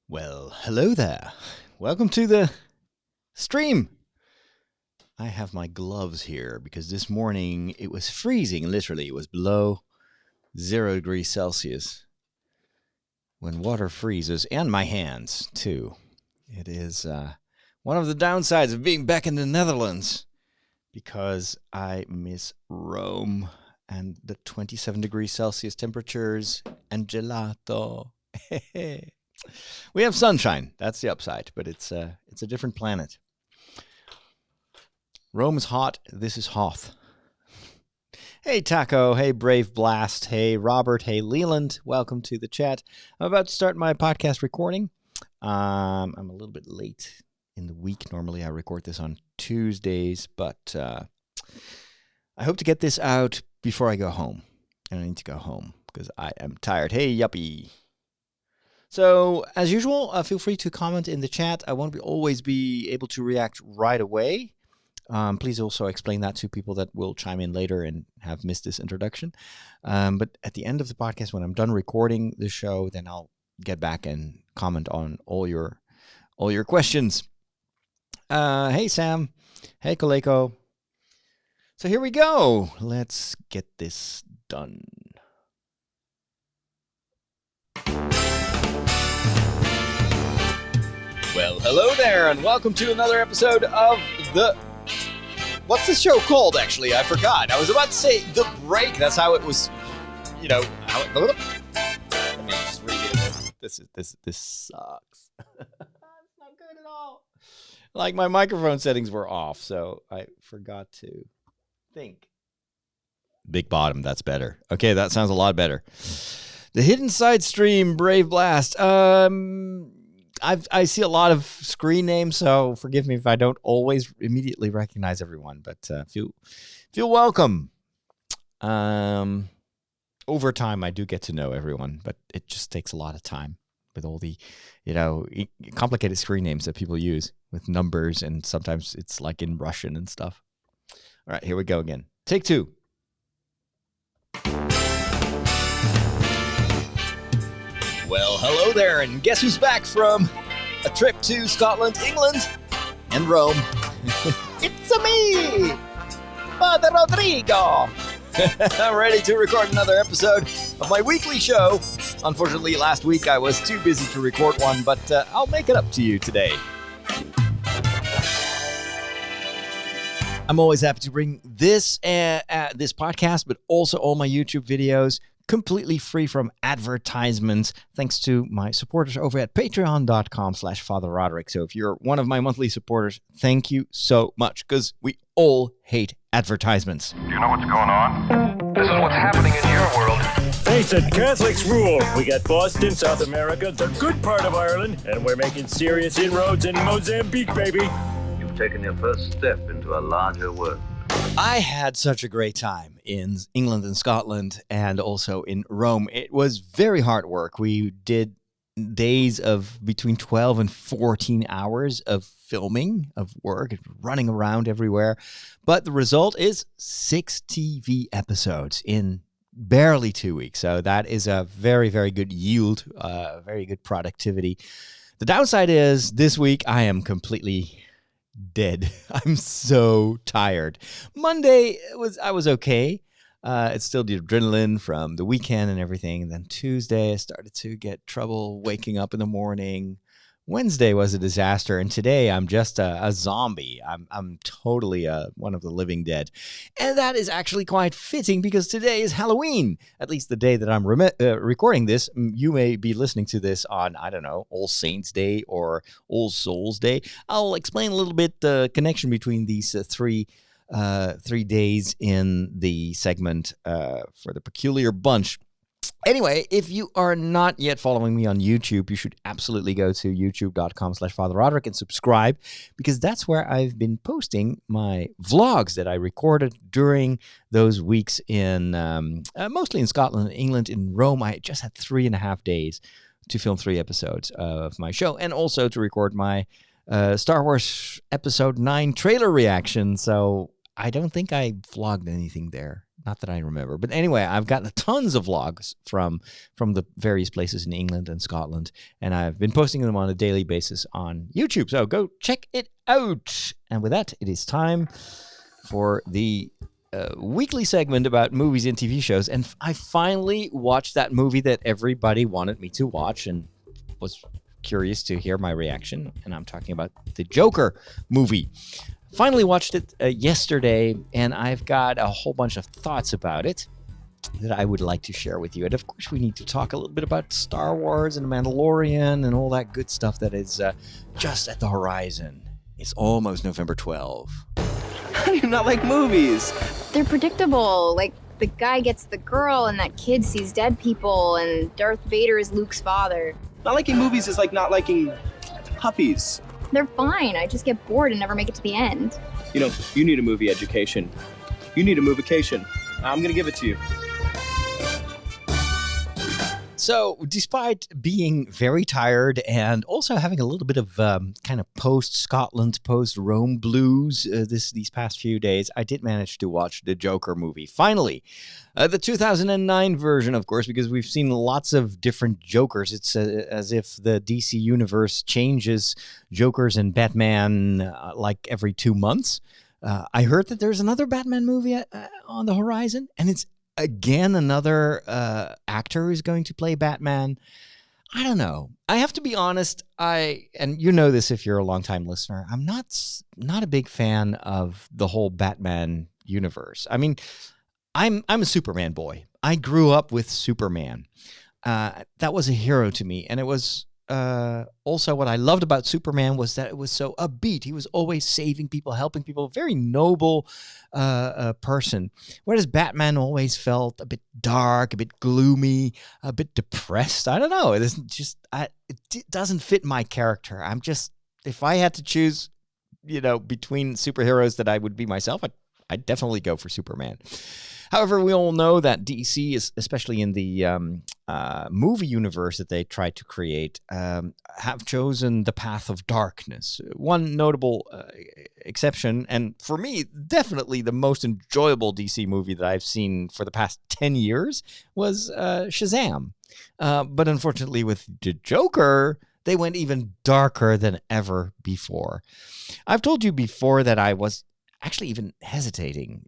Well, hello there. Welcome to the stream. I have my gloves here because this morning it was freezing, literally. It was below 0 degrees Celsius. When water freezes, and my hands too. It is one of the downsides of being back in the Netherlands because I miss Rome and the 27 degrees Celsius temperatures and gelato. We have sunshine. That's the upside, but it's a different planet. Rome is hot. This is Hoth. Hey, Taco. Hey, Brave Blast. Hey, Robert. Hey, Leland. Welcome to the chat. I'm about to start my podcast recording. I'm a little bit late in the week. Normally, I record this on Tuesdays, but I hope to get this out before I go home. And I need to go home because I am tired. Hey, yuppie. So, as usual, feel free to comment in the chat. I won't always be able to react right away. Please also explain that to people that will chime in later and have missed this introduction. But at the end of the podcast, when I'm done recording the show, then I'll get back and comment on all your questions. Hey, Sam. Hey, Coleco. So here we go. Let's get this done. Well, hello there, and welcome to another episode of the... What's this show called, actually? I forgot. I was about to say The Break. That's how it was, Let me just read it. This sucks. It's not good at all. Like, my microphone settings were off, so I forgot to think. Big bottom, that's better. Okay, that sounds a lot better. The Hidden Side Stream, Brave Blast. I see a lot of screen names, so forgive me if I don't always immediately recognize everyone, but feel welcome. Over time, I do get to know everyone, but it just takes a lot of time with all the, complicated screen names that people use with numbers, and sometimes it's like in Russian and stuff. All right, here we go again. Take two. Well, hello there, and guess who's back from a trip to Scotland, England, and Rome? It's me, Father Rodrigo. I'm ready to record another episode of my weekly show. Unfortunately, last week I was too busy to record one, but I'll make it up to you today. I'm always happy to bring this podcast, but also all my YouTube videos completely free from advertisements, thanks to my supporters over at patreon.com/Father Roderick. So if you're one of my monthly supporters, thank you so much, because we all hate advertisements. Do you know what's going on? This is what's happening in your world. Face it, Catholics rule. We got Boston, South America, the good part of Ireland, and we're making serious inroads in Mozambique, baby. You've taken your first step into a larger world. I had such a great time in England and Scotland, and also in Rome. It was very hard work. We did days of between 12 and 14 hours of filming, of work, running around everywhere. But the result is 6 TV episodes in barely 2 weeks. So that is a very, very good yield, very good productivity. The downside is this week I am completely dead. I'm so tired. Monday I was okay. It's still the adrenaline from the weekend and everything. And then Tuesday I started to get trouble waking up in the morning. Wednesday was a disaster, and today I'm just a zombie. I'm totally one of the living dead, and that is actually quite fitting because today is Halloween. At least the day that I'm recording this. You may be listening to this on, I don't know, All Saints Day or All Souls Day. I'll explain a little bit the connection between these three days in the segment for the Peculiar Bunch. Anyway, if you are not yet following me on YouTube, you should absolutely go to youtube.com/Father Roderick and subscribe, because that's where I've been posting my vlogs that I recorded during those weeks in mostly in Scotland and England. In Rome, I just had 3.5 days to film 3 episodes of my show, and also to record my Star Wars Episode 9 trailer reaction. So I don't think I vlogged anything there Not that I remember. But anyway, I've gotten tons of vlogs from the various places in England and Scotland, and I've been posting them on a daily basis on YouTube. So go check it out. And with that, it is time for the weekly segment about movies and TV shows. And I finally watched that movie that everybody wanted me to watch and was curious to hear my reaction. And I'm talking about the Joker movie. Finally watched it yesterday, and I've got a whole bunch of thoughts about it that I would like to share with you. And of course, we need to talk a little bit about Star Wars and The Mandalorian and all that good stuff that is just at the horizon. It's almost November 12. How do you not like movies? They're predictable. Like, the guy gets the girl, and that kid sees dead people, and Darth Vader is Luke's father. Not liking movies is like not liking puppies. They're fine. I just get bored and never make it to the end. You know, you need a movie education. You need a movication. I'm gonna give it to you. So, despite being very tired and also having a little bit of kind of post-Scotland, post-Rome blues these past few days, I did manage to watch the Joker movie. Finally, the 2009 version, of course, because we've seen lots of different Jokers. It's as if the DC universe changes Jokers and Batman like every 2 months. I heard that there's another Batman movie on the horizon, and it's again another actor who's going to play Batman. I don't know. I have to be honest. And you know this if you're a longtime listener, I'm not a big fan of the whole Batman universe. I mean, I'm a Superman boy. I grew up with Superman. That was a hero to me, and it was also what I loved about Superman was that it was so upbeat. He was always saving people, helping people, very noble person. Whereas Batman always felt a bit dark, a bit gloomy, a bit depressed. I don't know. It isn't just, it doesn't fit my character. If I had to choose, between superheroes that I would be myself, I'd definitely go for Superman. However, we all know that DC, is, especially in the movie universe that they tried to create, have chosen the path of darkness. One notable exception, and for me, definitely the most enjoyable DC movie that I've seen for the past 10 years was Shazam. But unfortunately, with the Joker, they went even darker than ever before. I've told you before that I was actually even hesitating.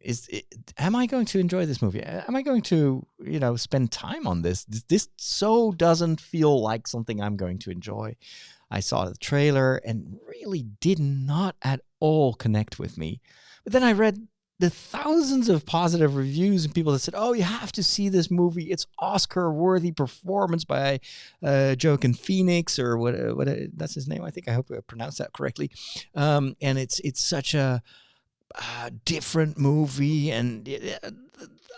Am I going to enjoy this movie? Am I going to, spend time on this? This so doesn't feel like something I'm going to enjoy. I saw the trailer and really did not at all connect with me. But then I read the thousands of positive reviews and people that said, "Oh, you have to see this movie. It's Oscar-worthy performance by Joaquin Phoenix," or what that's his name. I think. I hope I pronounced that correctly. And it's such a different movie, and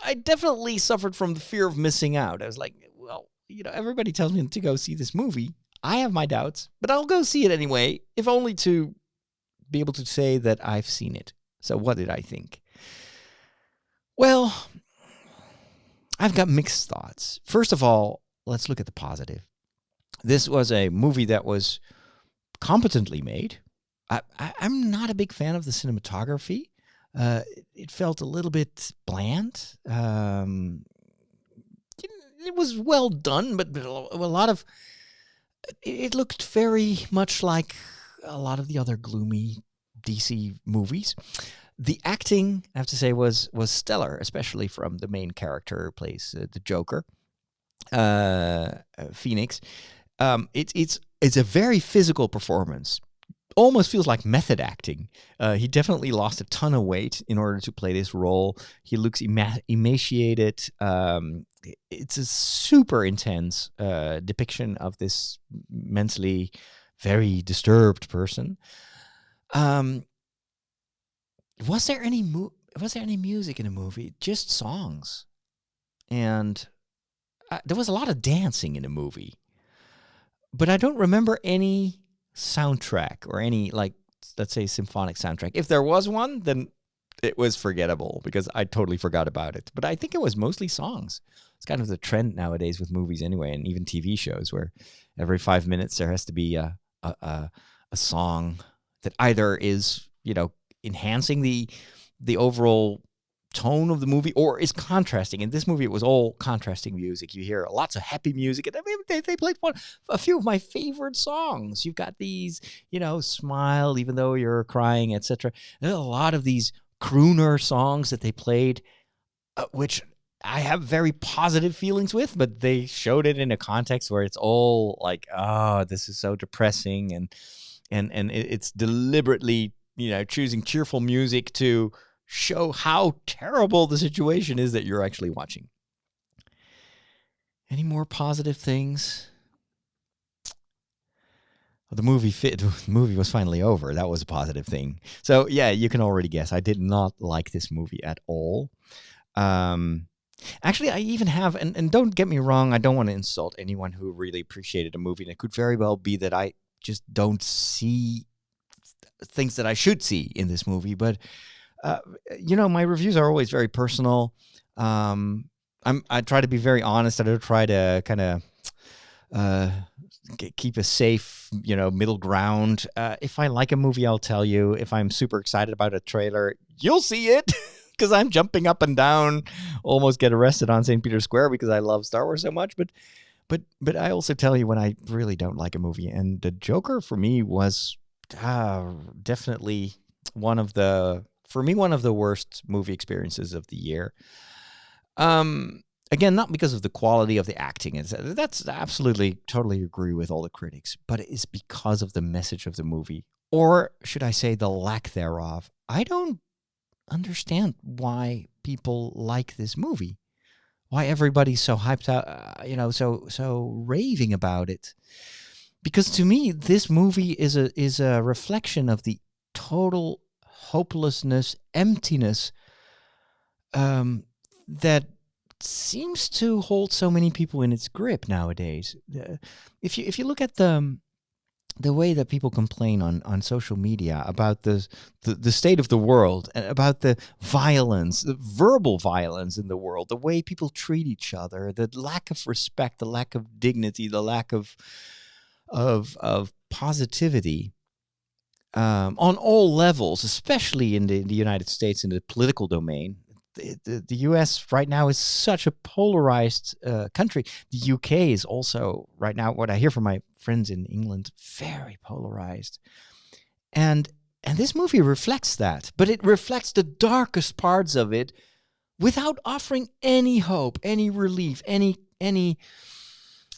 I definitely suffered from the fear of missing out. I was like, well, everybody tells me to go see this movie. I have my doubts, but I'll go see it anyway, if only to be able to say that I've seen it. So what did I think? Well, I've got mixed thoughts. First of all, let's look at the positive. This was a movie that was competently made. I'm not a big fan of the cinematography. It felt a little bit bland. It was well done, but a lot of it looked very much like a lot of the other gloomy DC movies. The acting, I have to say, was stellar, especially from the main character who plays the Joker, Phoenix. It's a very physical performance. Almost feels like method acting. He definitely lost a ton of weight in order to play this role. He looks emaciated. It's a super intense depiction of this mentally very disturbed person. Was there any music in the movie? Just songs, and there was a lot of dancing in the movie, but I don't remember any soundtrack or any, like, let's say, symphonic soundtrack. If there was one, then it was forgettable because I totally forgot about it. But I think it was mostly songs. It's kind of the trend nowadays with movies anyway, and even TV shows, where every 5 minutes there has to be a song that either is, enhancing the overall tone of the movie or is contrasting. In this movie, it was all contrasting music. You hear lots of happy music, and they played a few of my favorite songs. You've got these, Smile Even Though You're Crying, etc. There's a lot of these crooner songs that they played, which I have very positive feelings with, but they showed it in a context where it's all like, oh, this is so depressing, and it's deliberately, choosing cheerful music to show how terrible the situation is that you're actually watching. Any more positive things? Well, the movie was finally over. That was a positive thing. So yeah, you can already guess. I did not like this movie at all. Actually, I even have, and don't get me wrong, I don't want to insult anyone who really appreciated a movie. And it could very well be that I just don't see things that I should see in this movie. But my reviews are always very personal. I try to be very honest. I don't try to kind of keep a safe, middle ground. If I like a movie, I'll tell you. If I'm super excited about a trailer, you'll see it because I'm jumping up and down, almost get arrested on St. Peter's Square because I love Star Wars so much. But I also tell you when I really don't like a movie. And The Joker for me was definitely one of the worst movie experiences of the year. Again, not because of the quality of the acting. That's absolutely, totally agree with all the critics, but it is because of the message of the movie, or should I say the lack thereof. I don't understand why people like this movie, why everybody's so hyped out, so raving about it. Because to me, this movie is a reflection of the total hopelessness, emptiness that seems to hold so many people in its grip nowadays. If you look at the way that people complain on social media about the state of the world, about the violence, the verbal violence in the world, the way people treat each other, the lack of respect, the lack of dignity, the lack of positivity, on all levels, especially in the United States, in the political domain. The U.S. right now is such a polarized country. The U.K. is also, right now, what I hear from my friends in England, very polarized. And this movie reflects that, but it reflects the darkest parts of it without offering any hope, any relief, any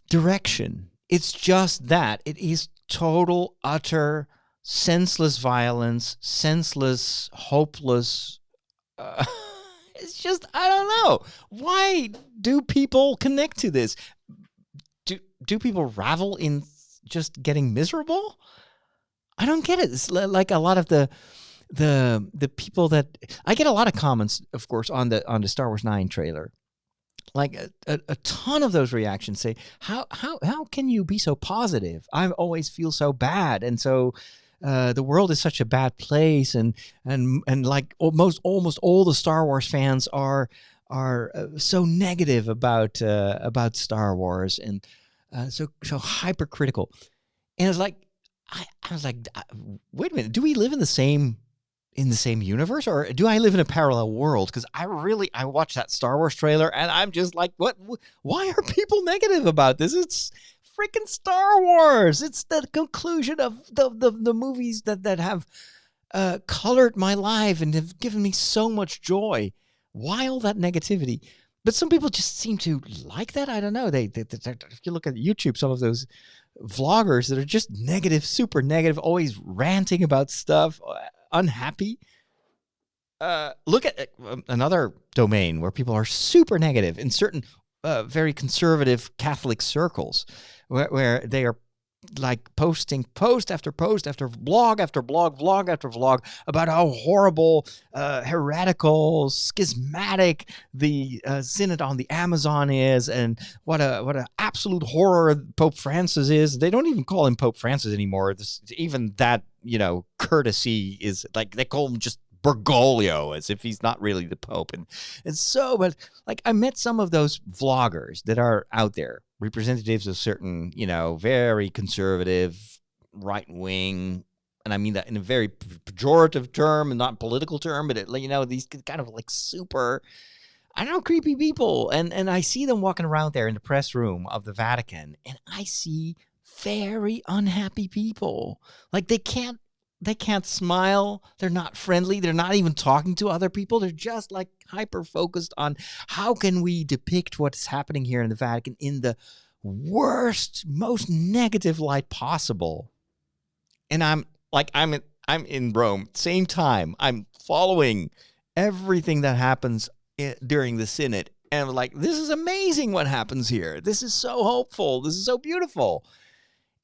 direction. It's just that. It is total, utter, senseless violence, senseless, hopeless. It's just, I don't know. Why do people connect to this? Do people ravel in just getting miserable? I don't get it. It's like a lot of the people that I get a lot of comments, of course, on the Star Wars 9 trailer. Like a ton of those reactions say, how can you be so positive? I always feel so bad, and so the world is such a bad place, and like almost all the Star Wars fans are so negative about Star Wars, and so hypercritical. And it's like I was like, wait a minute, do we live in the same universe, or do I live in a parallel world? Because I watched that Star Wars trailer and I'm just like, what? Why are people negative about this? It's freaking Star Wars. It's the conclusion of the movies that have colored my life and have given me so much joy. Why all that negativity? But some people just seem to like that. I don't know. They if you look at YouTube, some of those vloggers that are just negative, super negative, always ranting about stuff, unhappy. Look at another domain where people are super negative in certain very conservative Catholic circles, where they are like posting post after post after blog after blog, vlog after vlog about how horrible, heretical, schismatic the synod on the Amazon is, and what a absolute horror Pope Francis is. They don't even call him Pope Francis anymore. Even that, courtesy is like they call him just Bergoglio, as if he's not really the Pope. And so, but like I met some of those vloggers that are out there, representatives of certain, very conservative, right-wing and I mean that in a very pejorative term and not political term, but these kind of like super, I don't know, creepy people. And I see them walking around there in the press room of the Vatican, and I see very unhappy people. Like they can't smile. They're not friendly. They're not even talking to other people. They're just like hyper focused on how can we depict what's happening here in the Vatican in the worst, most negative light possible. And I'm in Rome. Same time, I'm following everything that happens during the Synod. And I'm like, this is amazing what happens here. This is so hopeful. This is so beautiful.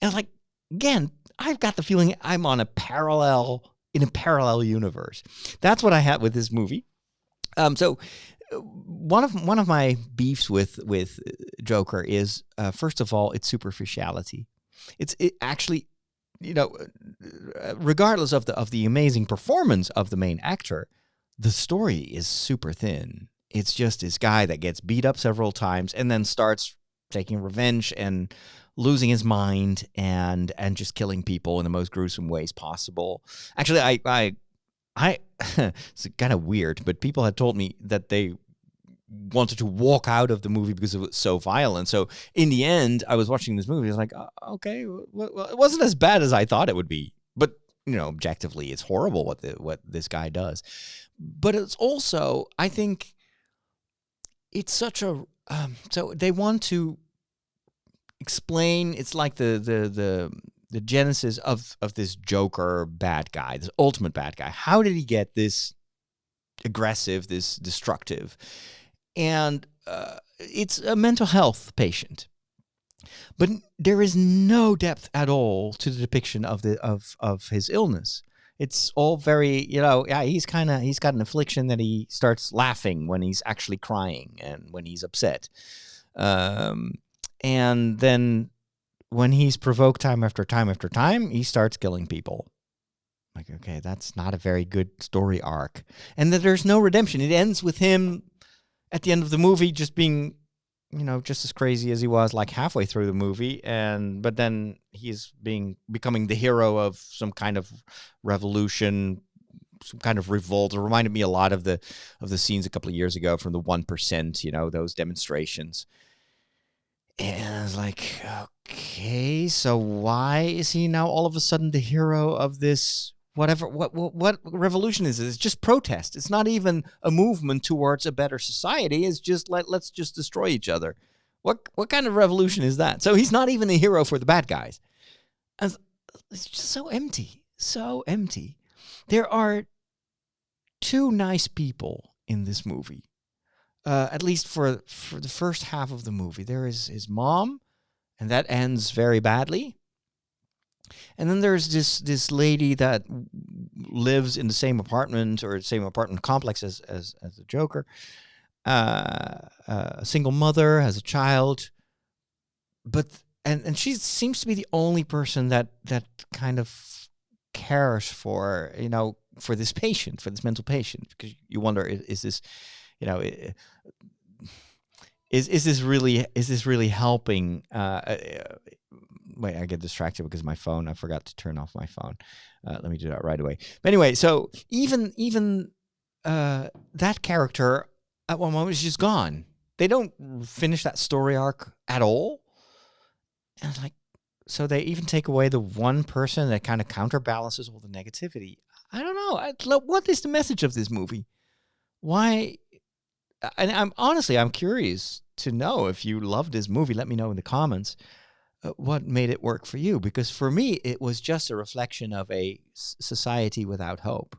And like, again, I've got the feeling I'm in a parallel universe. That's what I had with this movie. So one of my beefs with Joker is first of all, its superficiality. It actually, regardless of the amazing performance of the main actor, the story is super thin. It's just this guy that gets beat up several times and then starts taking revenge and losing his mind and just killing people in the most gruesome ways possible. Actually, I it's kind of weird, but people had told me that they wanted to walk out of the movie because it was so violent. So in the end, I was watching this movie. I was like, okay, well, it wasn't as bad as I thought it would be. But objectively, it's horrible what this guy does. But it's also, I think, it's such a so they want to explain. It's like the genesis of this Joker bad guy, this ultimate bad guy. How did he get this aggressive, this destructive? And it's a mental health patient, but there is no depth at all to the depiction of his illness. It's all very, he's got an affliction that he starts laughing when he's actually crying and when he's upset. And then when he's provoked time after time after time, he starts killing people. Like, okay, that's not a very good story arc. And that there's no redemption. It ends with him at the end of the movie just being, just as crazy as he was like halfway through the movie. But then he's becoming the hero of some kind of revolution, some kind of revolt. It reminded me a lot of the scenes a couple of years ago from the 1%, those demonstrations. And I was like, okay, so why is he now all of a sudden the hero of this whatever? What revolution is it? It's just protest. It's not even a movement towards a better society. It's just let's just destroy each other. What kind of revolution is that? So he's not even a hero for the bad guys. And it's just so empty, so empty. There are two nice people in this movie. At least for the first half of the movie. There is his mom, and that ends very badly. And then there's this lady that lives in the same apartment or the same apartment complex as the Joker. A single mother, has a child, but and she seems to be the only person that kind of cares for this patient, for this mental patient, because you wonder, is this is this really helping? Wait, I get distracted because I forgot to turn off my phone. Let me do that right away. But anyway, so even that character at one moment is just gone. They don't finish that story arc at all. And so they even take away the one person that kind of counterbalances all the negativity. I don't know. What is the message of this movie? Why? And I'm curious to know if you love this movie. Let me know in the comments what made it work for you. Because for me, it was just a reflection of a society without hope.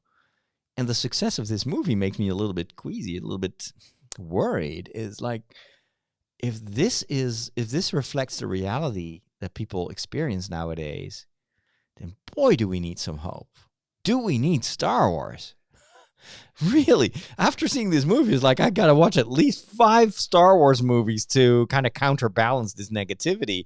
And the success of this movie makes me a little bit queasy, a little bit worried. Is like, if this reflects the reality that people experience nowadays, then boy, do we need some hope. Do we need Star Wars? Really, after seeing this movie, it's like I gotta watch at least 5 Star Wars movies to kind of counterbalance this negativity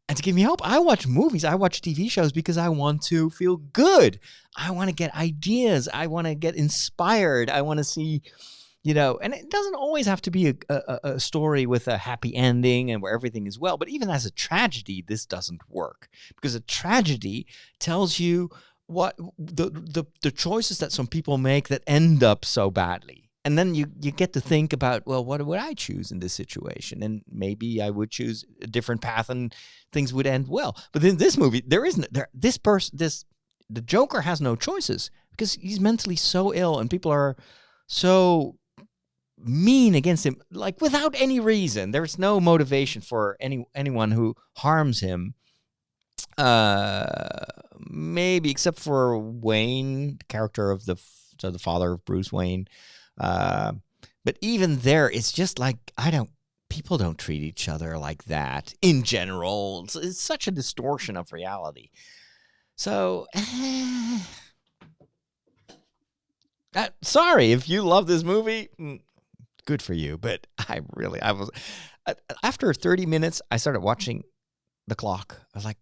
and to give me hope. I watch movies, I watch TV shows because I want to feel good. I want to get ideas. I want to get inspired. I want to see, and it doesn't always have to be a story with a happy ending and where everything is well. But even as a tragedy, this doesn't work, because a tragedy tells you what the choices that some people make that end up so badly. And then you get to think about, well, what would I choose in this situation? And maybe I would choose a different path and things would end well. But in this movie, the Joker has no choices because he's mentally so ill and people are so mean against him, like without any reason. There's no motivation for anyone who harms him. Maybe except for Wayne, the character of the father of Bruce Wayne. But even there, it's just like, people don't treat each other like that in general. It's such a distortion of reality. So, sorry if you love this movie, good for you. But I was, after 30 minutes, I started watching the clock. I was like,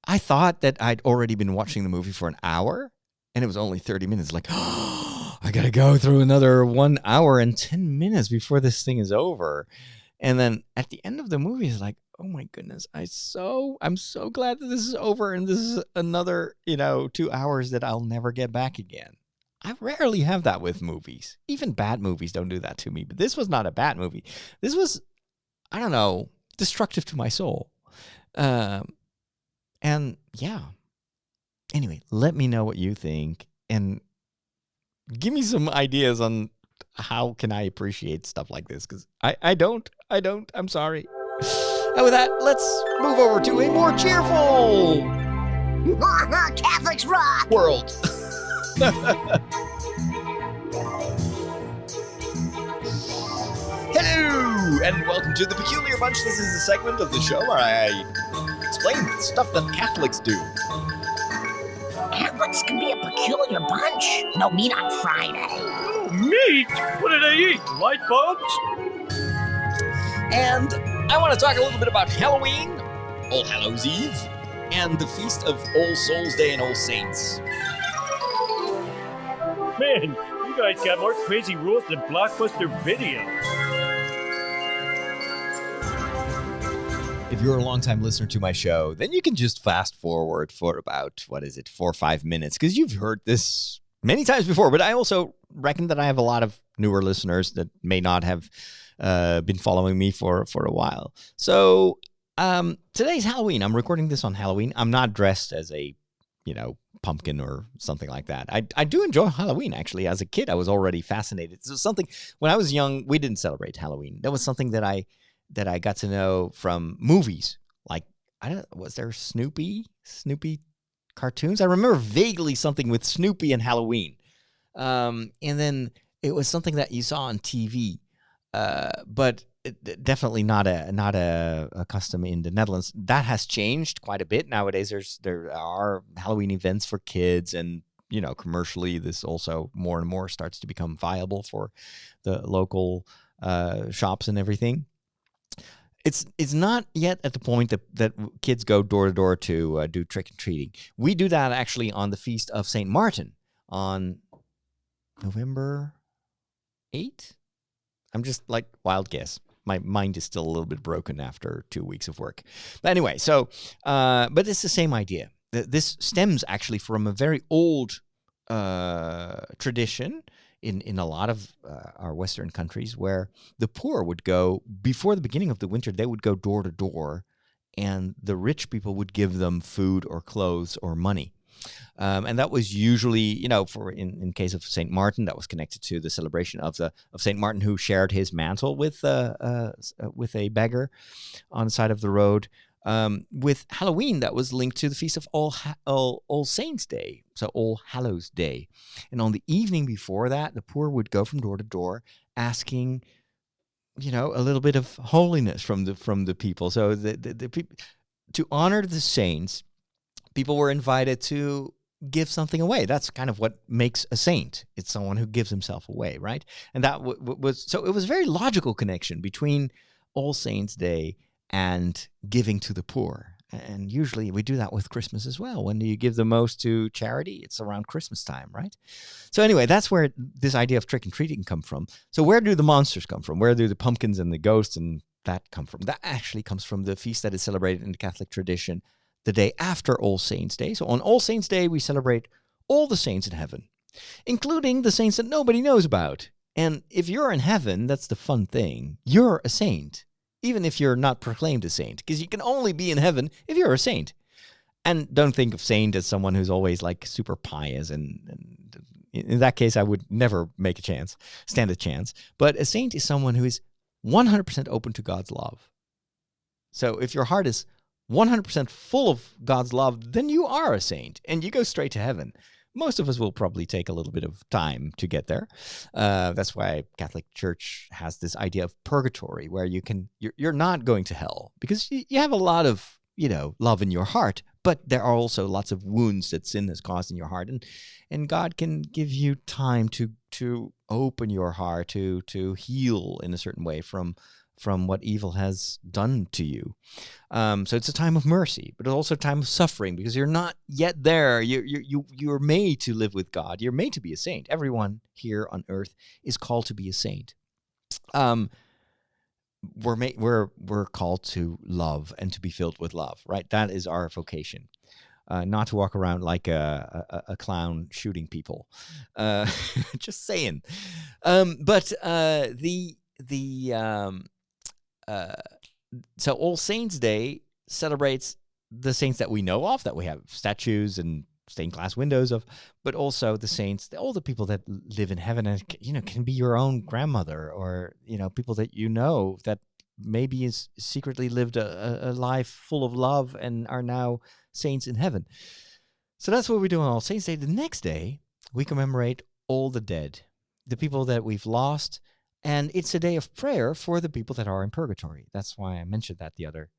I thought that I'd already been watching the movie for an hour, and it was only 30 minutes. Like, oh, I got to go through another 1 hour and 10 minutes before this thing is over. And then at the end of the movie, it's like, oh my goodness, I'm so glad that this is over, and this is another, 2 hours that I'll never get back again. I rarely have that with movies. Even bad movies don't do that to me. But this was not a bad movie. This was, I don't know, destructive to my soul. And yeah. Anyway, let me know what you think and give me some ideas on how can I appreciate stuff like this, because I don't. I'm sorry. And with that, let's move over to a more cheerful Catholics rock world. Hello, and welcome to The Peculiar Bunch. This is a segment of the show where I explain stuff that Catholics do. Catholics can be a peculiar bunch. No meat on Friday. Oh, meat? What do they eat? Light bulbs? And I want to talk a little bit about Halloween, All Hallows Eve, and the Feast of All Souls Day and All Saints. Man, you guys got more crazy rules than Blockbuster Video. If you're a longtime listener to my show, then you can just fast forward for about, 4 or 5 minutes, because you've heard this many times before. But I also reckon that I have a lot of newer listeners that may not have been following me for a while. So today's Halloween. I'm recording this on Halloween. I'm not dressed as a, pumpkin or something like that. I do enjoy Halloween, actually. As a kid, I was already fascinated. So something, when I was young, we didn't celebrate Halloween. That was something that I got to know from movies. Like, was there Snoopy cartoons? I remember vaguely something with Snoopy and Halloween. And then it was something that you saw on TV. But definitely not a custom in the Netherlands. That has changed quite a bit nowadays. There are Halloween events for kids, and commercially, this also more and more starts to become viable for the local shops and everything. It's not yet at the point that kids go door to door to do trick or treating. We do that actually on the Feast of Saint Martin on November 8th. I'm just like wild guess. My mind is still a little bit broken after 2 weeks of work. But anyway, but it's the same idea. This stems actually from a very old tradition in a lot of our Western countries, where the poor would go, before the beginning of the winter, they would go door to door, and the rich people would give them food or clothes or money. And that was usually, for in case of Saint Martin, that was connected to the celebration of Saint Martin, who shared his mantle with a beggar on the side of the road. With Halloween, that was linked to the Feast of All Saints Day, so All Hallows Day. And on the evening before that, the poor would go from door to door asking, a little bit of holiness from the people. So the people, to honor the saints, people were invited to give something away. That's kind of what makes a saint. It's someone who gives himself away, right? And that was so. It was a very logical connection between All Saints Day and giving to the poor. And usually we do that with Christmas as well. When do you give the most to charity? It's around Christmas time, right? So anyway, that's where this idea of trick and treating come from. So where do the monsters come from? Where do the pumpkins and the ghosts and that come from? That actually comes from the feast that is celebrated in the Catholic tradition, the day after All Saints' Day. So on All Saints' Day, we celebrate all the saints in heaven, including the saints that nobody knows about. And if you're in heaven, that's the fun thing. You're a saint, even if you're not proclaimed a saint, because you can only be in heaven if you're a saint. And don't think of saint as someone who's always like super pious. And in that case, I would never stand a chance. But a saint is someone who is 100% open to God's love. So if your heart is 100% full of God's love, then you are a saint and you go straight to heaven. Most of us will probably take a little bit of time to get there. That's why Catholic Church has this idea of purgatory, where you're not going to hell because you have a lot of, love in your heart, but there are also lots of wounds that sin has caused in your heart, and God can give you time to open your heart to heal in a certain way from what evil has done to you. So it's a time of mercy, but it's also a time of suffering because you're not yet there. You're made to live with God. You're made to be a saint. Everyone here on earth is called to be a saint. We're called to love and to be filled with love, right? That is our vocation. Not to walk around like a clown shooting people. Just saying. So All Saints' Day celebrates the saints that we know of, that we have statues and stained glass windows of, but also the saints, all the people that live in heaven, and can be your own grandmother or people that that maybe is secretly lived a life full of love and are now saints in heaven. So that's what we do on All Saints' Day. The next day we commemorate all the dead, the people that we've lost. And it's a day of prayer for the people that are in purgatory. That's why I mentioned that the other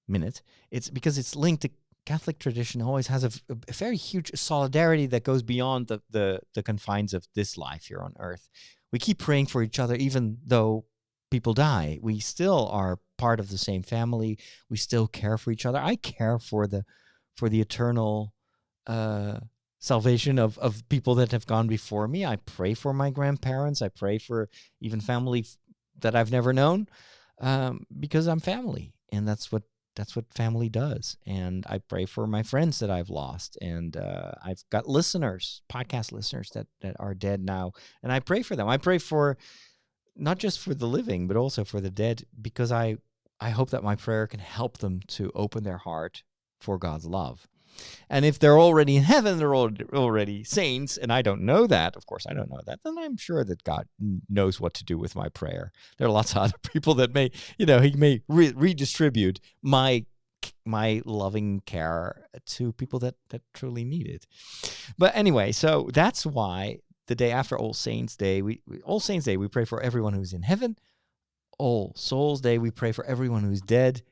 minute. It's because it's linked to Catholic tradition. Always has a very huge solidarity that goes beyond the confines of this life here on earth. We keep praying for each other, even though people die. We still are part of the same family. We still care for each other. I care for the eternal salvation of people that have gone before me. I pray for my grandparents. I pray for even family that I've never known, because I'm family, and that's what family does. And I pray for my friends that I've lost, and I've got podcast listeners that are dead now, and I pray for them. I pray for not just for the living, but also for the dead, because I hope that my prayer can help them to open their heart for God's love. And if they're already in heaven, they're already saints, and I don't know that, of course I don't know that, then I'm sure that God knows what to do with my prayer. There are lots of other people that may, he may redistribute my loving care to people that truly need it. But anyway, so that's why the day after All Saints' Day, All Saints' Day, we pray for everyone who's in heaven. All Souls' Day, we pray for everyone who's dead,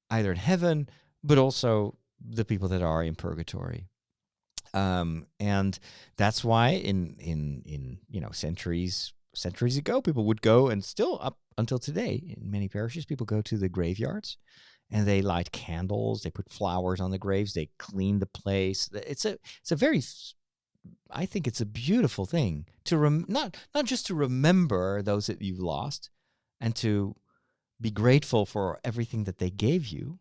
either in heaven, but also the people that are in purgatory. And that's why in centuries ago, people would go, and still up until today in many parishes, people go to the graveyards and they light candles, they put flowers on the graves, they clean the place. It's a very, I think it's a beautiful thing to not just to remember those that you've lost and to be grateful for everything that they gave you.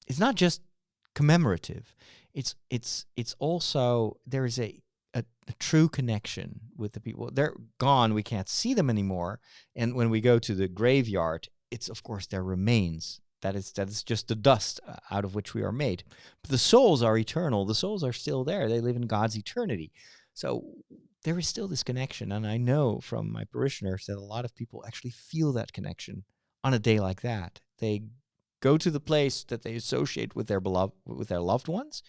It's not just commemorative. It's also, there is a true connection with the people. They're gone. We can't see them anymore. And when we go to the graveyard, it's of course their remains. That is just the dust out of which we are made. But the souls are eternal. The souls are still there. They live in God's eternity. So there is still this connection. And I know from my parishioners that a lot of people actually feel that connection on a day like that. They go to the place that they associate with their loved ones,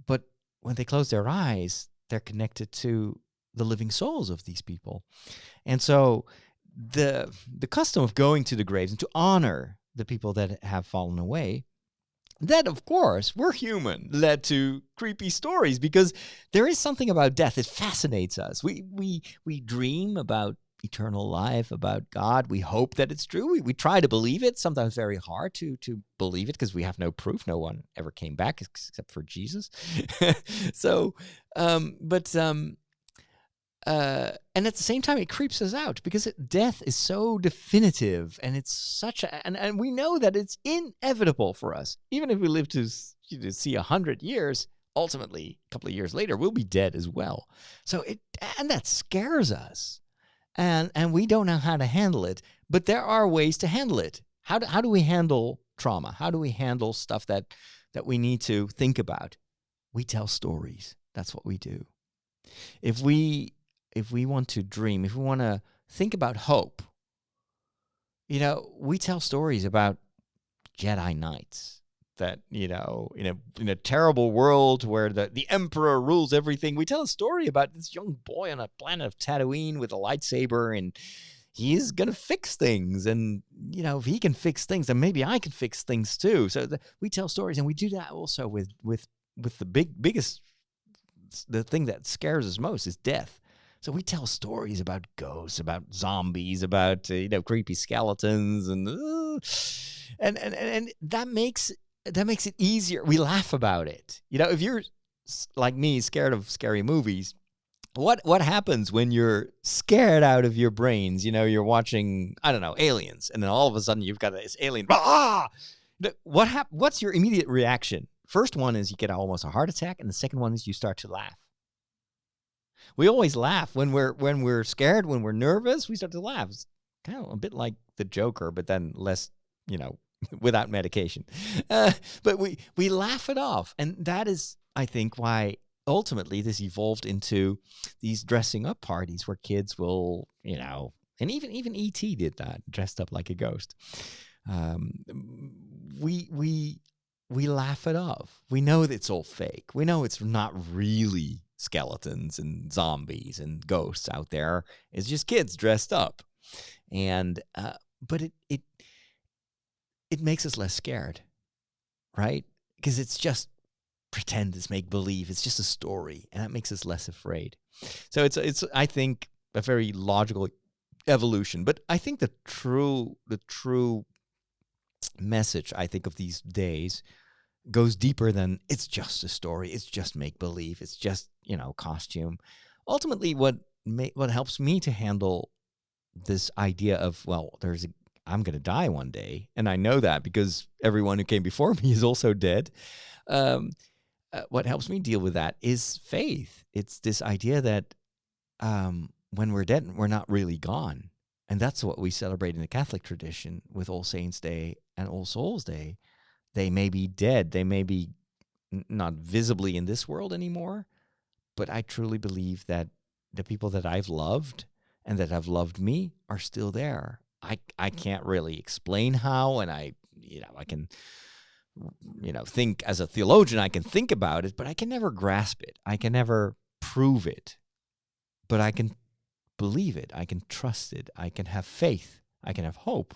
but when they close their eyes, they're connected to the living souls of these people. And so the custom of going to the graves and to honor the people that have fallen away, that, of course, we're human, led to creepy stories, because there is something about death that fascinates us. We dream about eternal life, about God. We hope that it's true. We try to believe it. Sometimes very hard to believe it because we have no proof. No one ever came back except for Jesus. So, but and at the same time, it creeps us out because death is so definitive, and it's such a, and we know that it's inevitable for us. Even if we live to see 100 years, ultimately, a couple of years later, we'll be dead as well. So and that scares us, and we don't know how to handle it. But there are ways to handle it. How do we handle trauma? How do we handle stuff that we need to think about? We tell stories. That's what we do. If we want to dream, if we want to think about hope, we tell stories about Jedi Knights that, in a terrible world where the Emperor rules everything. We tell a story about this young boy on a planet of Tatooine with a lightsaber, and he's going to fix things. And, if he can fix things, then maybe I can fix things too. So we tell stories, and we do that also with the biggest, the thing that scares us most is death. So we tell stories about ghosts, about zombies, about creepy skeletons, and that makes it easier. We laugh about it. If you're like me, scared of scary movies, what happens when you're scared out of your brains? You're watching, I don't know, Aliens, and then all of a sudden you've got this alien. What's your immediate reaction? First one is you get almost a heart attack, and the second one is you start to laugh. We always laugh when we're scared, when we're nervous. We start to laugh. It's kind of a bit like the Joker, but then less, without medication. But we laugh it off, and that is, I think, why ultimately this evolved into these dressing up parties where kids will, and even E.T. did that, dressed up like a ghost. We laugh it off. We know that it's all fake. We know it's not really skeletons and zombies and ghosts out there. It's just kids dressed up. And but it makes us less scared, right? Because it's just pretend, it's make believe, it's just a story, and that makes us less afraid. So it's I think a very logical evolution. But I think the true message, I think, of these days goes deeper than it's just a story, it's just make believe, it's just costume. Ultimately, what helps me to handle this idea of, well, I'm going to die one day, and I know that because everyone who came before me is also dead. What helps me deal with that is faith. It's this idea that when we're dead, we're not really gone. And that's what we celebrate in the Catholic tradition with All Saints' Day and All Souls' Day. They may be dead. They may be not visibly in this world anymore. But I truly believe that the people that I've loved and that have loved me are still there. I can't really explain how, and I can, think as a theologian, I can think about it, but I can never grasp it. I can never prove it. But I can believe it. I can trust it. I can have faith. I can have hope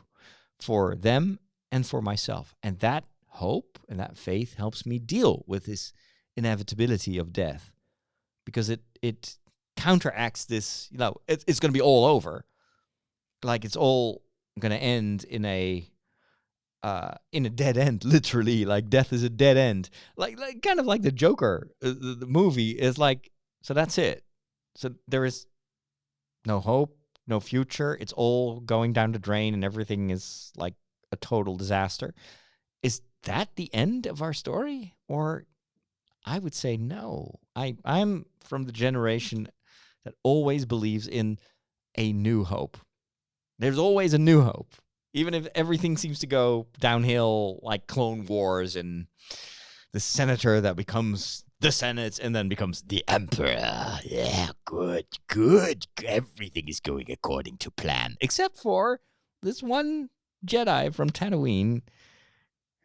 for them and for myself. And that hope and that faith helps me deal with this inevitability of death, because it counteracts this, it's going to be all over. Like it's all going to end in a dead end, literally. Like death is a dead end. Like kind of like the Joker, the movie is like, so that's it. So there is no hope, no future. It's all going down the drain and everything is like a total disaster. Is that the end of our story? Or I would say no. I'm from the generation that always believes in a new hope. There's always a new hope. Even if everything seems to go downhill like Clone Wars and the senator that becomes the Senate and then becomes the Emperor. Yeah, good. Everything is going according to plan. Except for this one Jedi from Tatooine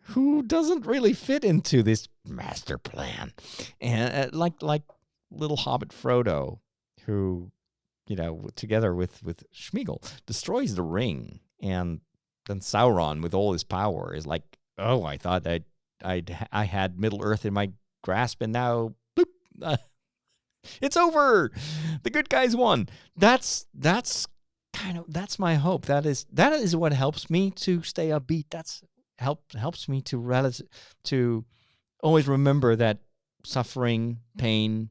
who doesn't really fit into this master plan. And like little Hobbit Frodo, who, together with Schmeagol, destroys the ring. And then Sauron, with all his power, is like, oh, I thought that I had Middle Earth in my grasp, and now, bloop, it's over. The good guys won. That's my hope. That is what helps me to stay upbeat. That's helps me to always remember that suffering, pain,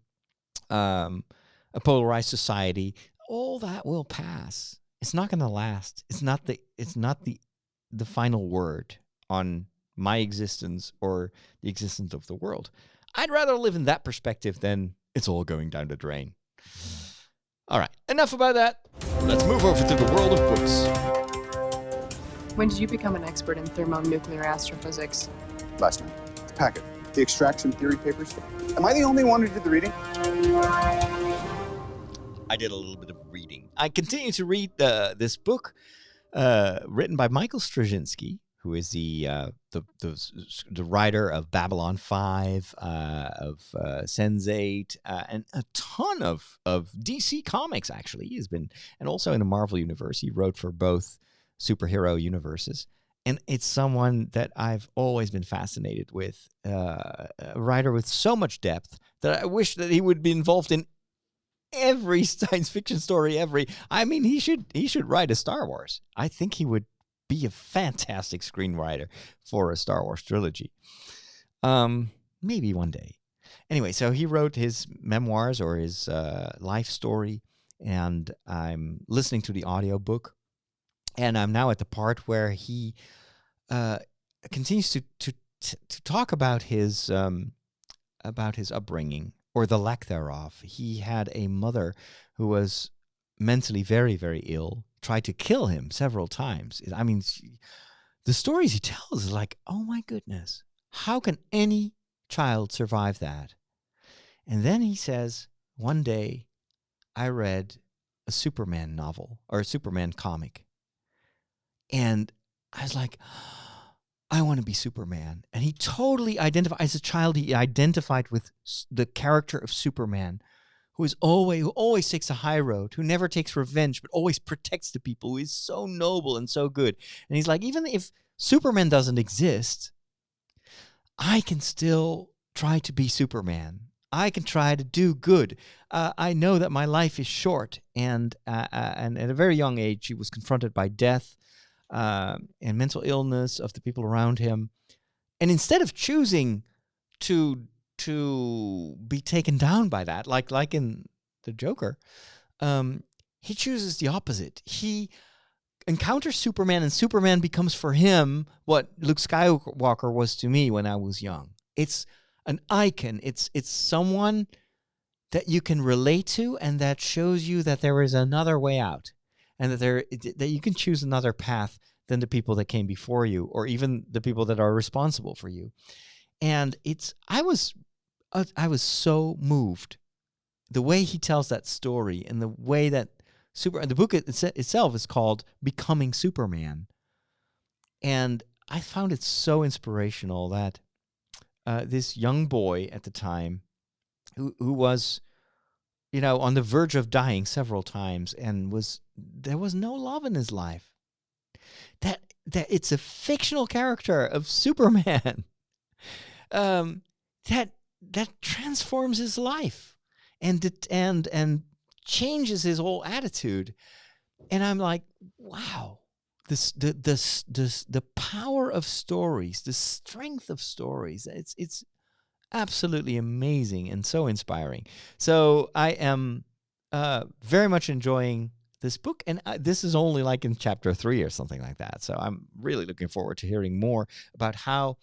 a polarized society. All that will pass. It's not going to last. It's not the final word on my existence or the existence of the world. I'd rather live in that perspective than it's all going down the drain. All right, enough about that. Let's move over to the world of books. When did you become an expert in thermonuclear astrophysics? Last night. The packet. The extraction theory papers. Am I the only one who did the reading? I did a little bit of reading. I continue to read this book written by Michael Straczynski, who is the writer of Babylon 5, of Sense8, and a ton of DC comics, actually. He has been, and also in the Marvel universe. He wrote for both superhero universes. And it's someone that I've always been fascinated with, a writer with so much depth that I wish that he would be involved in every science fiction story. He should write a Star Wars. I think he would be a fantastic screenwriter for a Star Wars trilogy. Maybe one day. Anyway, so he wrote his memoirs or his life story, and I'm listening to the audiobook, and I'm now at the part where he continues to talk about his upbringing, or the lack thereof. He had a mother who was mentally very, very ill, tried to kill him several times. I mean, the stories he tells is like, oh my goodness, how can any child survive that? And then he says, one day I read a Superman novel or a Superman comic, and I was like, I want to be Superman. And he totally identified, as a child, he identified with the character of Superman, who always takes a high road, who never takes revenge, but always protects the people, who is so noble and so good. And he's like, even if Superman doesn't exist, I can still try to be Superman. I can try to do good. I know that my life is short. And at a very young age, he was confronted by death and mental illness of the people around him. And instead of choosing to be taken down by that, like in the Joker, he chooses the opposite. He encounters Superman, and Superman becomes for him what Luke Skywalker was to me when I was young. It's an icon. It's someone that you can relate to, and that shows you that there is another way out, and that you can choose another path than the people that came before you, or even the people that are responsible for you. And I was so moved the way he tells that story, and the way that the book itself is called Becoming Superman. And I found it so inspirational that this young boy at the time, who was, on the verge of dying several times, and there was no love in his life, that it's a fictional character of Superman, that transforms his life and changes his whole attitude. And I'm like, wow, the power of stories, the strength of stories, it's absolutely amazing and so inspiring. So I am very much enjoying this book, and this is only like in chapter 3 or something like that. So I'm really looking forward to hearing more about how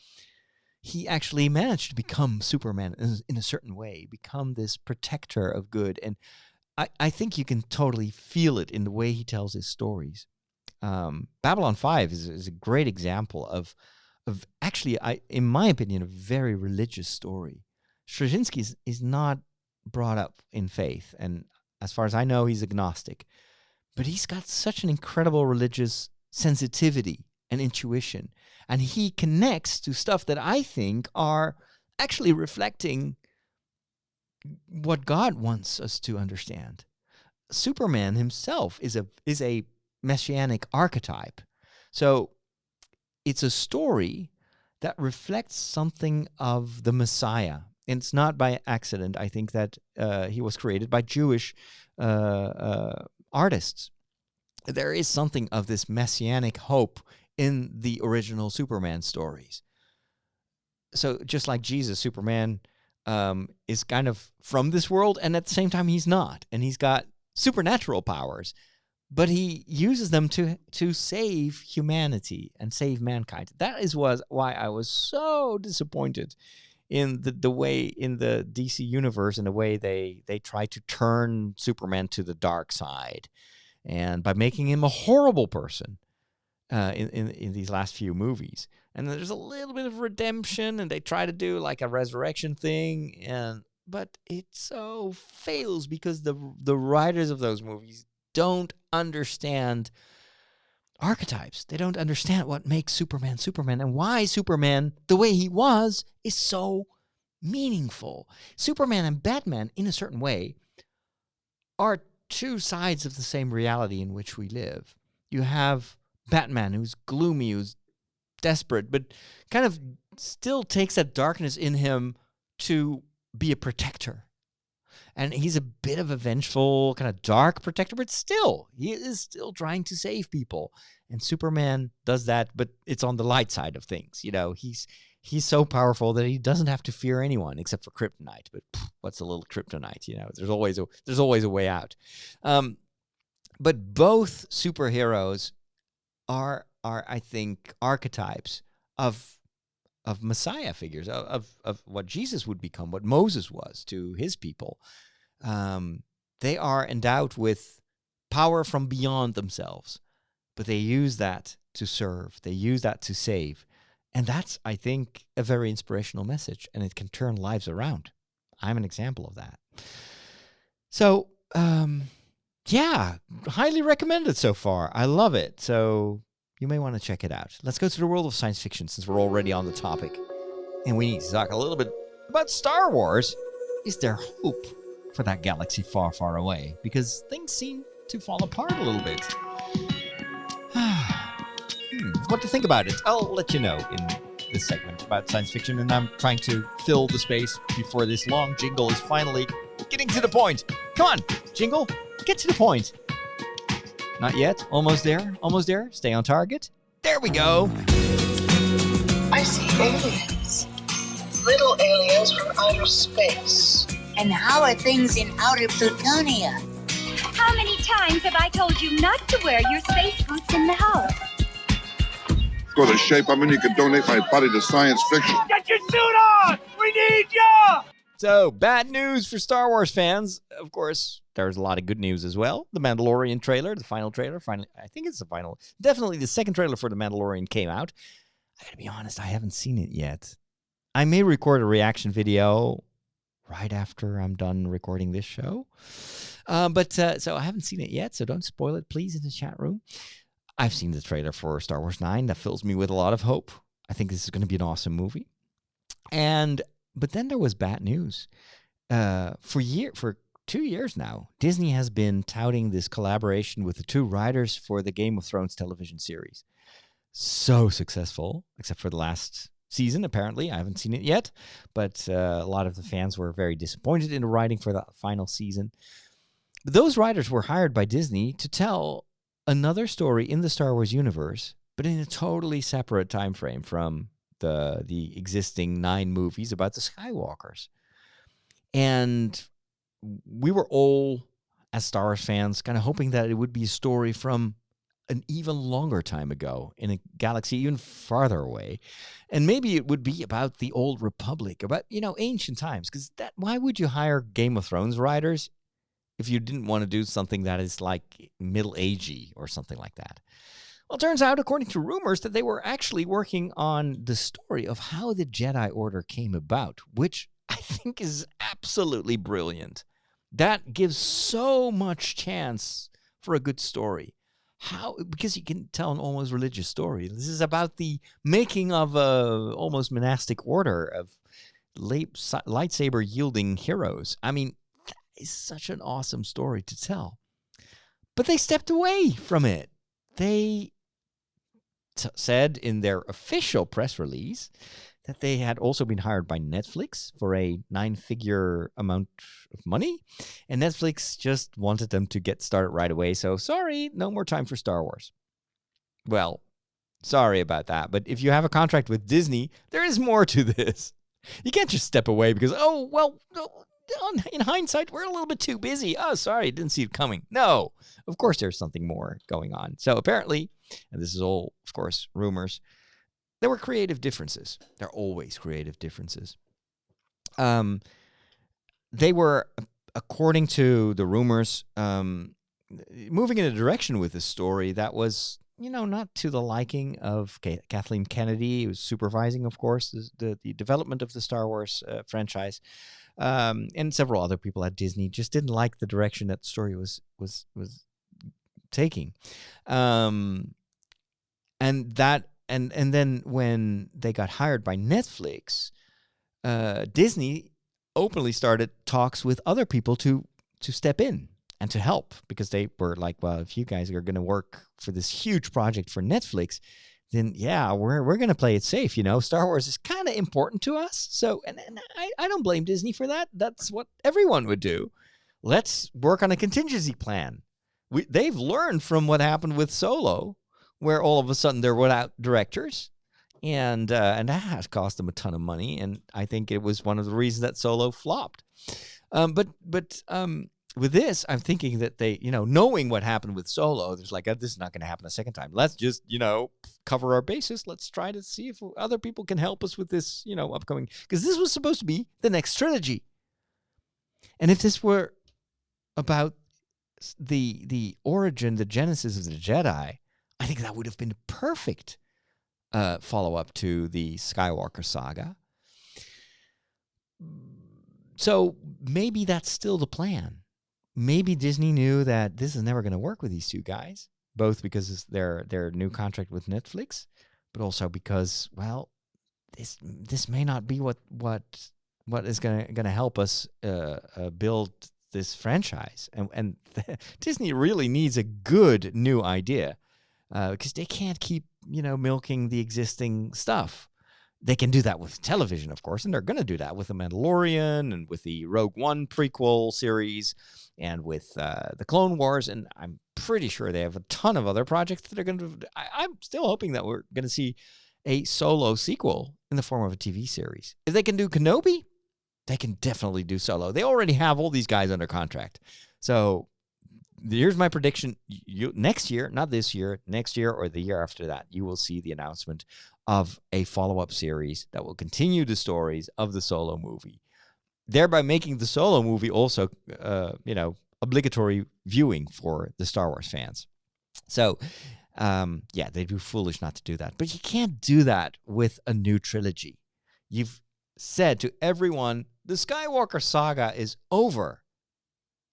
he actually managed to become Superman in a certain way, become this protector of good. And I think you can totally feel it in the way he tells his stories. Babylon 5 is a great example of actually, in my opinion, a very religious story. Straczynski is not brought up in faith, and as far as I know, he's agnostic. But he's got such an incredible religious sensitivity and intuition, and he connects to stuff that I think are actually reflecting what God wants us to understand. Superman himself is a messianic archetype. So it's a story that reflects something of the Messiah. And it's not by accident. I think that he was created by Jewish artists. There is something of this messianic hope in the original Superman stories. So just like Jesus, Superman is kind of from this world, and at the same time he's not. And he's got supernatural powers, but he uses them to save humanity and save mankind. That was why I was so disappointed in the way in the DC universe and the way they try to turn Superman to the dark side, and by making him a horrible person in these last few movies. And there's a little bit of redemption, and they try to do like a resurrection thing, but it so fails because the writers of those movies don't understand archetypes. They don't understand what makes Superman Superman, and why Superman, the way he was, is so meaningful. Superman and Batman, in a certain way, are two sides of the same reality in which we live. You have Batman, who's gloomy, who's desperate, but kind of still takes that darkness in him to be a protector. And he's a bit of a vengeful, kind of dark protector, but still, he is still trying to save people. And Superman does that, but it's on the light side of things. You know, he's so powerful that he doesn't have to fear anyone except for kryptonite. But what's a little kryptonite? You know, there's always a way out. But both superheroes are I think archetypes of Messiah figures, of what Jesus would become, what Moses was to his people. They are endowed with power from beyond themselves, but they use that to serve. They use that to save. And that's, I think, a very inspirational message, and it can turn lives around. I'm an example of that. So, yeah, highly recommended so far. I love it. So you may want to check it out. Let's go to the world of science fiction, since we're already on the topic. And we need to talk a little bit about Star Wars. Is there hope for that galaxy far, far away? Because things seem to fall apart a little bit. What to think about it? I'll let you know in this segment about science fiction, and I'm trying to fill the space before this long jingle is finally getting to the point. Come on, jingle, get to the point. Not yet. Almost there. Almost there. Stay on target. There we go. I see aliens. Little aliens from outer space. And how are things in outer Plutonia? How many times have I told you not to wear your space boots in the house? Go to shape. I'm in. You can donate my body to science fiction. Get your suit on! We need ya! So, bad news for Star Wars fans. Of course, there's a lot of good news as well. The Mandalorian trailer, the final trailer, I think it's the final. Definitely the second trailer for The Mandalorian came out. I gotta be honest, I haven't seen it yet. I may record a reaction video right after I'm done recording this show. So I haven't seen it yet, so don't spoil it, please, in the chat room. I've seen the trailer for Star Wars 9. That fills me with a lot of hope. I think this is going to be an awesome movie. But then there was bad news. For 2 years now, Disney has been touting this collaboration with the two writers for the Game of Thrones television series. So successful, except for the last season, apparently. I haven't seen it yet, but a lot of the fans were very disappointed in the writing for the final season. But those writers were hired by Disney to tell another story in the Star Wars universe, but in a totally separate time frame from the existing 9 movies about the Skywalkers. And we were all, as Star Wars fans, kind of hoping that it would be a story from an even longer time ago in a galaxy even farther away. And maybe it would be about the Old Republic, about, ancient times. Because why would you hire Game of Thrones writers if you didn't want to do something that is like middle-agey or something like that? Well, it turns out, according to rumors, that they were actually working on the story of how the Jedi Order came about, which I think is absolutely brilliant. That gives so much chance for a good story. Because you can tell an almost religious story. This is about the making of a almost monastic order of lightsaber-yielding heroes. I mean, that is such an awesome story to tell. But they stepped away from it. They said in their official press release that they had also been hired by Netflix for a 9-figure amount of money, and Netflix just wanted them to get started right away, so sorry, no more time for Star Wars. Well, sorry about that, but if you have a contract with Disney, there is more to this. You can't just step away because, oh, well, in hindsight, we're a little bit too busy. Oh, sorry, didn't see it coming. No, of course there's something more going on. So apparently, and this is all, of course, rumors, there were creative differences. There are always creative differences. They were, according to the rumors, moving in a direction with this story that was, not to the liking of Kathleen Kennedy, who was supervising, of course, the development of the Star Wars franchise, and several other people at Disney just didn't like the direction that the story was taking, and then when they got hired by Netflix, Disney openly started talks with other people to step in and to help, because they were like, well, if you guys are going to work for this huge project for Netflix, then yeah, we're going to play it safe. Star Wars is kind of important to us. So, and I don't blame Disney for that. That's what everyone would do. Let's work on a contingency plan. They've learned from what happened with Solo, where all of a sudden they're without directors. And that has cost them a ton of money, and I think it was one of the reasons that Solo flopped. But with this, I'm thinking that they, knowing what happened with Solo, there's like, this is not going to happen a second time. Let's just, cover our bases. Let's try to see if other people can help us with this, upcoming, because this was supposed to be the next trilogy. And if this were about the origin, the genesis of the Jedi, I think that would have been perfect follow-up to the Skywalker saga. So maybe that's still the plan. Maybe Disney knew that this is never going to work with these two guys, both because it's their new contract with Netflix, but also because, well, this may not be what is going to help us build this franchise. And Disney really needs a good new idea, because they can't keep milking the existing stuff. They can do that with television, of course, and they're going to do that with The Mandalorian and with the Rogue One prequel series and with the Clone Wars, and I'm pretty sure they have a ton of other projects that they're going to do. I'm still hoping that we're going to see a Solo sequel in the form of a TV series. If they can do Kenobi, they can definitely do Solo. They already have all these guys under contract. So here's my prediction. Next year, not this year, next year or the year after that, you will see the announcement of a follow-up series that will continue the stories of the Solo movie, thereby making the Solo movie also, obligatory viewing for the Star Wars fans. So, they'd be foolish not to do that. But you can't do that with a new trilogy. You've said to everyone, the Skywalker saga is over.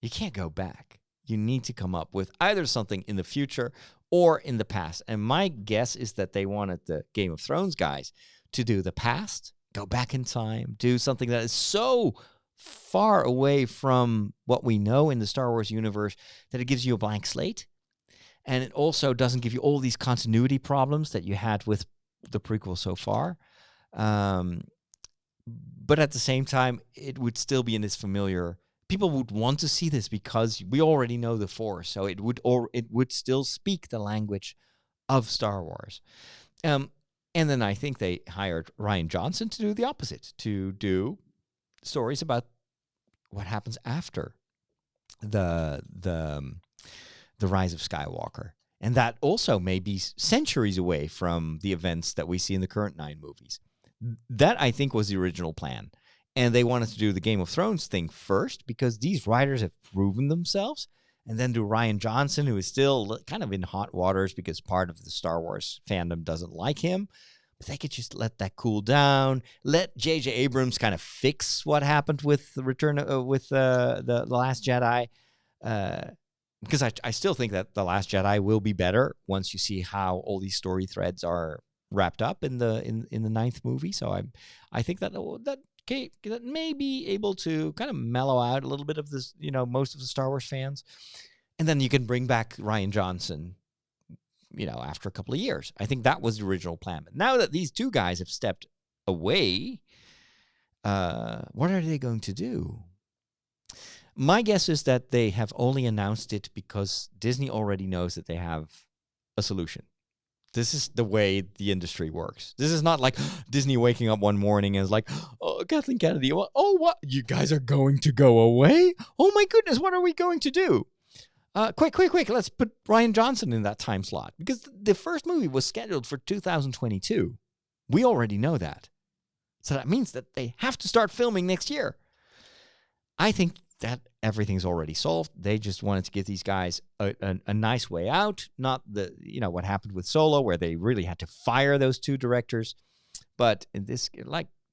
You can't go back. You need to come up with either something in the future or in the past. And my guess is that they wanted the Game of Thrones guys to do the past, go back in time, do something that is so far away from what we know in the Star Wars universe that it gives you a blank slate. And it also doesn't give you all these continuity problems that you had with the prequel so far. But at the same time, it would still be in this familiar. People would want to see this because we already know the Force, so it would still speak the language of Star Wars. And then I think they hired Rian Johnson to do the opposite, to do stories about what happens after the rise of Skywalker, and that also may be centuries away from the events that we see in the current 9 movies. That, I think, was the original plan. And they wanted to do the Game of Thrones thing first because these writers have proven themselves, and then do Rian Johnson, who is still kind of in hot waters because part of the Star Wars fandom doesn't like him. But they could just let that cool down, let J.J. Abrams kind of fix what happened with the return with the Last Jedi, because I still think that The Last Jedi will be better once you see how all these story threads are wrapped up in the 9th movie. So I think that may be able to kind of mellow out a little bit of this, most of the Star Wars fans. And then you can bring back Rian Johnson, after a couple of years. I think that was the original plan. But now that these two guys have stepped away, what are they going to do? My guess is that they have only announced it because Disney already knows that they have a solution. This is the way the industry works. This is not like Disney waking up one morning and is like, oh, Kathleen Kennedy, oh, what? You guys are going to go away? Oh, my goodness, what are we going to do? Quick, let's put Rian Johnson in that time slot. Because the first movie was scheduled for 2022. We already know that. So that means that they have to start filming next year. I think that everything's already solved. They just wanted to give these guys a nice way out. Not what happened with Solo, where they really had to fire those two directors. But in this,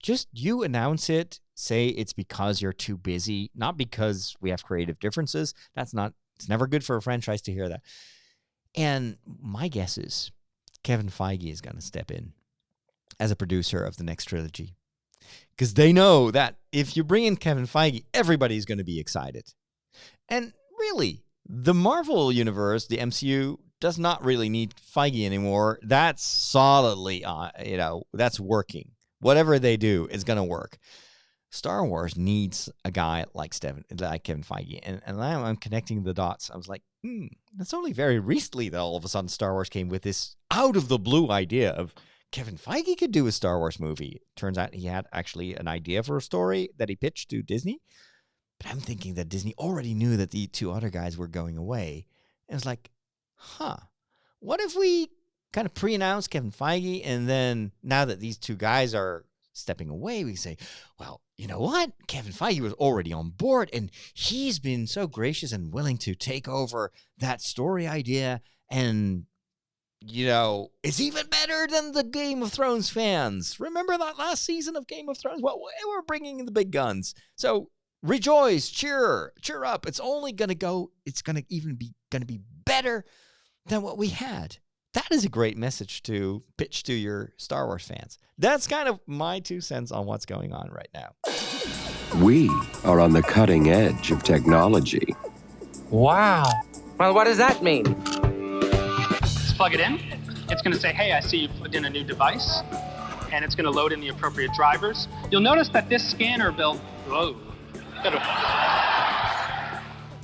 just you announce it, say it's because you're too busy, not because we have creative differences. It's never good for a franchise to hear that. And my guess is Kevin Feige is going to step in as a producer of the next trilogy. Because they know that if you bring in Kevin Feige, everybody's going to be excited. And really, the Marvel Universe, the MCU, does not really need Feige anymore. That's solidly, that's working. Whatever they do is going to work. Star Wars needs a guy like Kevin Feige. And now I'm connecting the dots. I was like, that's only very recently that all of a sudden Star Wars came with this out-of-the-blue idea of Kevin Feige could do a Star Wars movie. Turns out he had actually an idea for a story that he pitched to Disney. But I'm thinking that Disney already knew that the two other guys were going away. And it's like, what if we kind of pre-announce Kevin Feige, and then now that these two guys are stepping away, we say, well, you know what? Kevin Feige was already on board, and he's been so gracious and willing to take over that story idea, and it's even better than the Game of Thrones fans. Remember that last season of Game of Thrones? Well, we're bringing in the big guns. So rejoice, cheer up. It's only going to go, it's going to even be better than what we had. That is a great message to pitch to your Star Wars fans. That's kind of my 2 cents on what's going on right now. We are on the cutting edge of technology. Wow. Well, what does that mean? Plug it in. It's going to say, hey, I see you plugged in a new device, and it's going to load in the appropriate drivers. You'll notice that this scanner built. Whoa.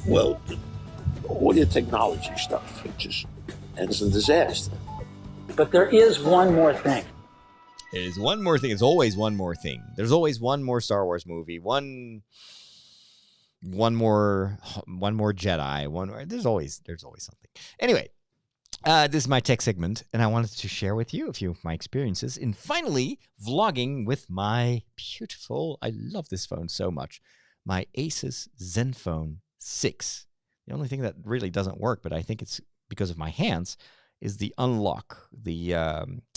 Well, all your technology stuff, it's a disaster. But there is one more thing. There's one more thing. There's always one more thing. There's always one more Star Wars movie. One more Jedi. There's always something. Anyway. This is my tech segment, and I wanted to share with you a few of my experiences in finally vlogging with my beautiful, I love this phone so much, my Asus Zenfone 6. The only thing that really doesn't work, but I think it's because of my hands, is the unlock, the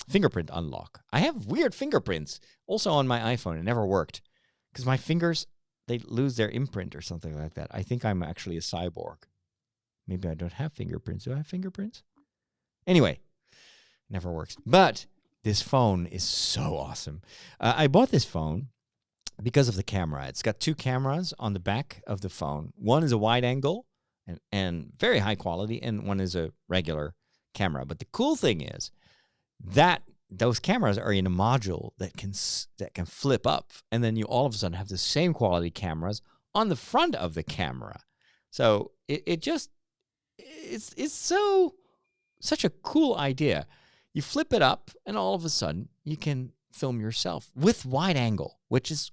fingerprint unlock. I have weird fingerprints also on my iPhone. It never worked because my fingers, they lose their imprint or something like that. I think I'm actually a cyborg. Maybe I don't have fingerprints. Do I have fingerprints? Anyway, never works. But this phone is so awesome. I bought this phone because of the camera. It's got 2 cameras on the back of the phone. One is a wide angle and very high quality, and one is a regular camera. But the cool thing is that those cameras are in a module that can flip up, and then you all of a sudden have the same quality cameras on the front of the camera. So it's such a cool idea. You flip it up, and all of a sudden, you can film yourself with wide angle, which is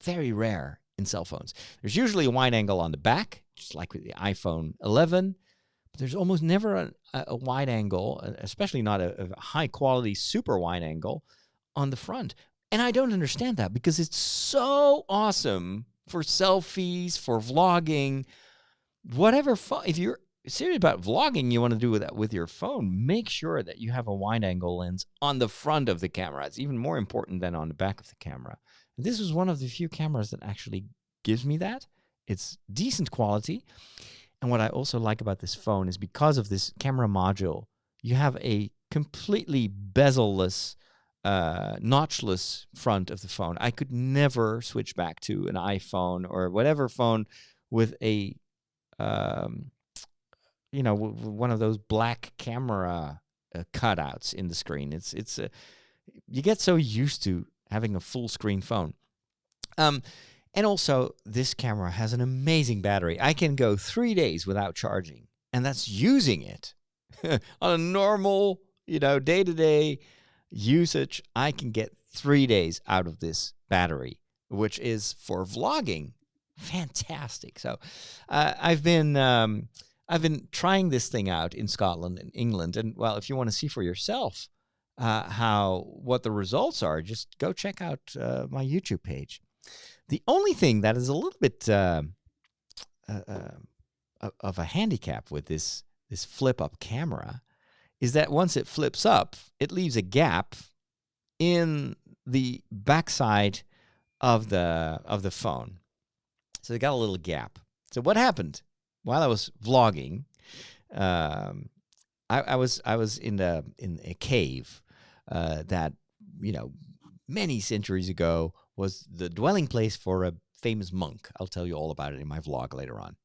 very rare in cell phones. There's usually a wide angle on the back, just like with the iPhone 11, but there's almost never a wide angle, especially not a high-quality, super wide angle on the front. And I don't understand that because it's so awesome for selfies, for vlogging, whatever. If you're serious about vlogging, you want to do that with your phone, make sure that you have a wide-angle lens on the front of the camera. It's even more important than on the back of the camera. And this is one of the few cameras that actually gives me that. It's decent quality. And what I also like about this phone is because of this camera module, you have a completely bezel-less, notchless front of the phone. I could never switch back to an iPhone or whatever phone with a one of those black camera cutouts in the screen. It's you get so used to having a full screen phone. And also, this camera has an amazing battery. I can go 3 days without charging, and that's using it on a normal day-to-day usage, I can get 3 days out of this battery, which is for vlogging fantastic. So I've been trying this thing out in Scotland and England, and well, if you want to see for yourself what the results are, just go check out my YouTube page. The only thing that is a little bit of a handicap with this flip-up camera is that once it flips up, it leaves a gap in the backside of the phone. So it got a little gap. So what happened while I was vlogging? I was in a cave that many centuries ago was the dwelling place for a famous monk. I'll tell you all about it in my vlog later on.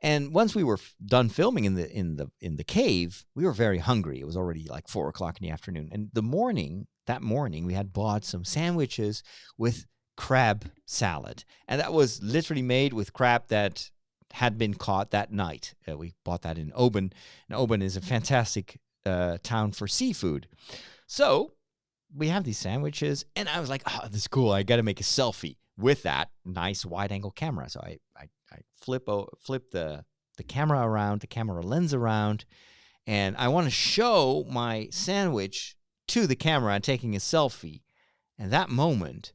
And once we were done filming in the cave, we were very hungry. It was already like 4 o'clock in the afternoon. And that morning, we had bought some sandwiches with crab salad. And that was literally made with crab that had been caught that night. We bought that in Oban. And Oban is a fantastic town for seafood. So we have these sandwiches, and I was like, oh, this is cool. I got to make a selfie with that nice wide-angle camera. So I flip the camera around, the camera lens around, and I want to show my sandwich to the camera and taking a selfie. And that moment,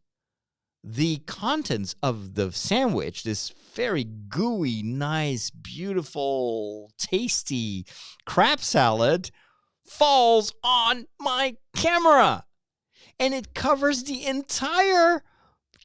the contents of the sandwich, this very gooey, nice, beautiful, tasty crab salad, falls on my camera. And it covers the entire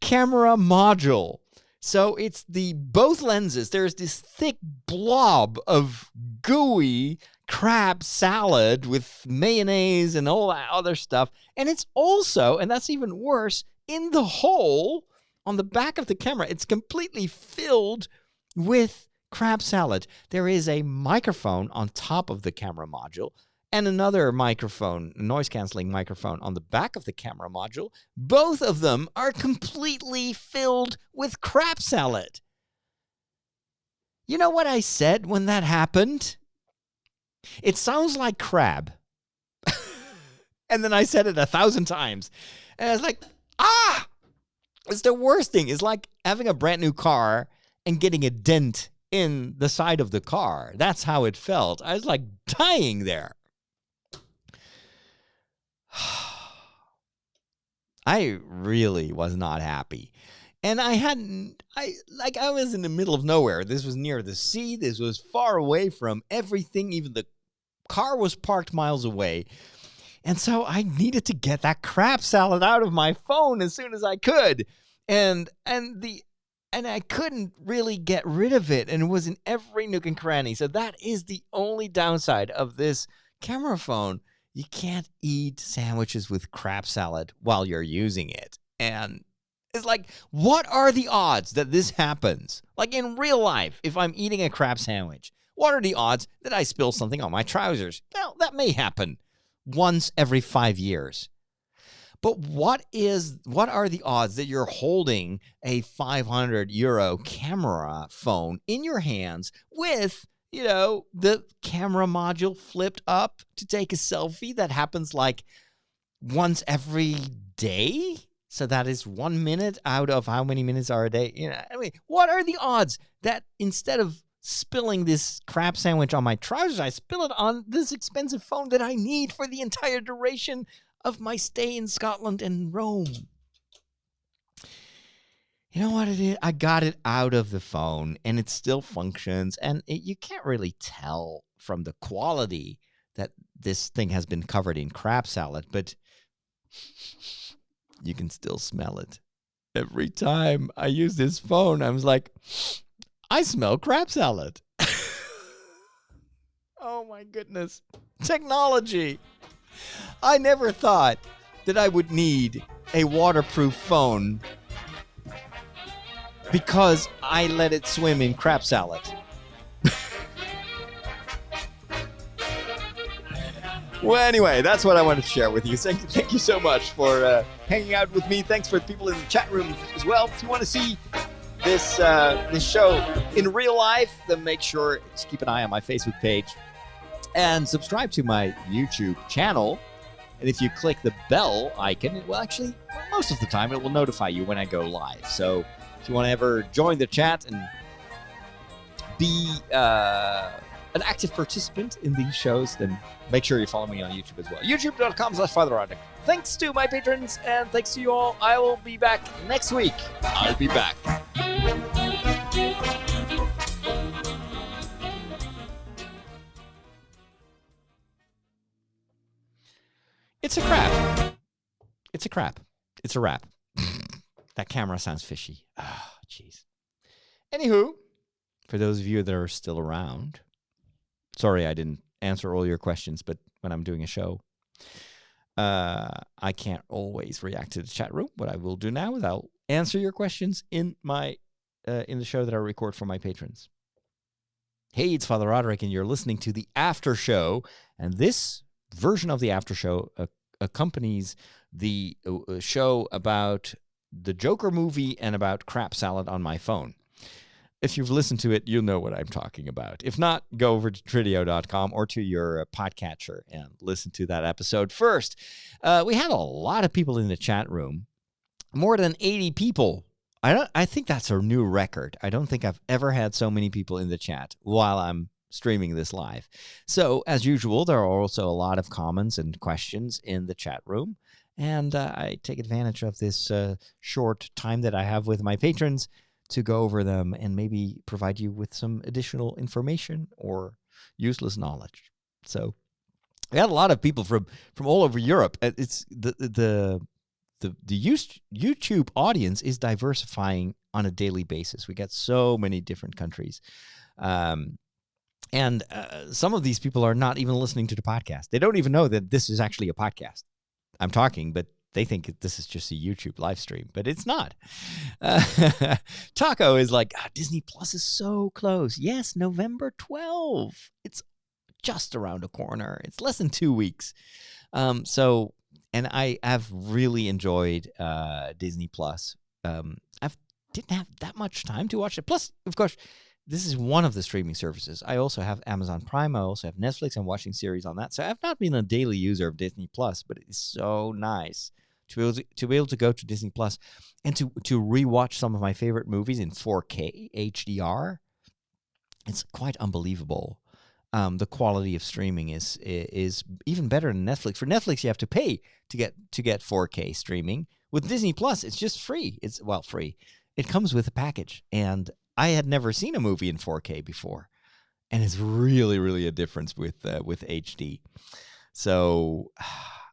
camera module. So it's both lenses. There's this thick blob of gooey crab salad with mayonnaise and all that other stuff. And it's also, and that's even worse, in the hole on the back of the camera. It's completely filled with crab salad. There is a microphone on top of the camera module and another microphone, noise-canceling microphone on the back of the camera module. Both of them are completely filled with crab salad. You know what I said when that happened? It sounds like crab. And then I said it 1,000 times. And I was like, it's the worst thing. It's like having a brand new car and getting a dent in the side of the car. That's how it felt. I was like dying there. I really was not happy. And I was in the middle of nowhere. This was near the sea. This was far away from everything. Even the car was parked miles away. And so I needed to get that crab salad out of my phone as soon as I could. And I couldn't really get rid of it. And it was in every nook and cranny. So that is the only downside of this camera phone. You can't eat sandwiches with crab salad while you're using it. And it's like, what are the odds that this happens? Like in real life, if I'm eating a crab sandwich, what are the odds that I spill something on my trousers? Well, that may happen once every 5 years. But what are the odds that you're holding a €500 camera phone in your hands with, the camera module flipped up to take a selfie that happens like once every day? So that is 1 minute out of how many minutes are a day? What are the odds that instead of spilling this crab sandwich on my trousers, I spill it on this expensive phone that I need for the entire duration of my stay in Scotland and Rome? You know what it is? I got it out of the phone, and it still functions, and you can't really tell from the quality that this thing has been covered in crab salad, but you can still smell it. Every time I use this phone, I was like, I smell crab salad. Oh my goodness. Technology. I never thought that I would need a waterproof phone because I let it swim in crab salad. Well, anyway, that's what I wanted to share with you. Thank you so much for hanging out with me. Thanks for the people in the chat room as well. If you want to see this show in real life, then make sure to keep an eye on my Facebook page. And subscribe to my YouTube channel. And if you click the bell icon, it will actually, most of the time, it will notify you when I go live. So if you want to ever join the chat and be an active participant in these shows, then make sure you follow me on YouTube as well. YouTube.com/FatherRoddick. Thanks to my patrons, and thanks to you all. I will be back next week. I'll be back. It's a crap. It's a crap. It's a wrap. That camera sounds fishy. Ah, jeez. Anywho, for those of you that are still around, sorry I didn't answer all your questions, but when I'm doing a show, I can't always react to the chat room. What I will do now is I'll answer your questions in my in the show that I record for my patrons. Hey, it's Father Roderick, and you're listening to the After Show, and this version of the After Show accompanies the show about the Joker movie and about crap salad on my phone. If you've listened to it, you'll know what I'm talking about. If not, go over to Tridio.com or to your podcatcher and listen to that episode first. We had a lot of people in the chat room, more than 80 people. I think that's a new record. I don't think I've ever had so many people in the chat while I'm streaming this live. So, as usual, there are also a lot of comments and questions in the chat room. And I take advantage of this short time that I have with my patrons to go over them and maybe provide you with some additional information or useless knowledge. So we had a lot of people from all over Europe. It's the YouTube audience is diversifying on a daily basis. We got so many different countries. And some of these people are not even listening to the podcast. They don't even know that this is actually a podcast. I'm talking, but they think this is just a YouTube live stream, but it's not. Taco is like, Disney Plus is so close. Yes, November 12th. It's just around the corner. It's less than 2 weeks. And I have really enjoyed Disney Plus. I didn't have that much time to watch it. Plus, of course, this is one of the streaming services. I also have Amazon Prime. I also have Netflix. I'm watching series on that. So I've not been a daily user of Disney Plus, but it's so nice to be able to go to Disney Plus and to rewatch some of my favorite movies in 4K HDR. It's quite unbelievable. The quality of streaming is even better than Netflix. For Netflix, you have to pay to get 4K streaming. With Disney Plus, it's just free. It's free. It comes with a package, and I had never seen a movie in 4K before, and it's really, really a difference with HD. So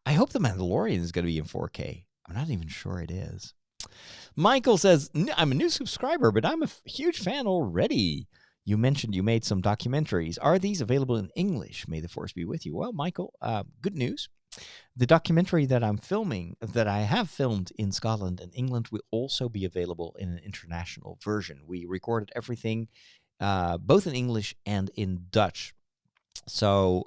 I hope The Mandalorian is going to be in 4K. I'm not even sure it is. Michael says, I'm a new subscriber, but I'm a huge fan already. You mentioned you made some documentaries. Are these available in English? May the force be with you. Well, Michael, good news. The documentary that I'm filming, that I have filmed in Scotland and England, will also be available in an international version. We recorded everything both in English and in Dutch. So,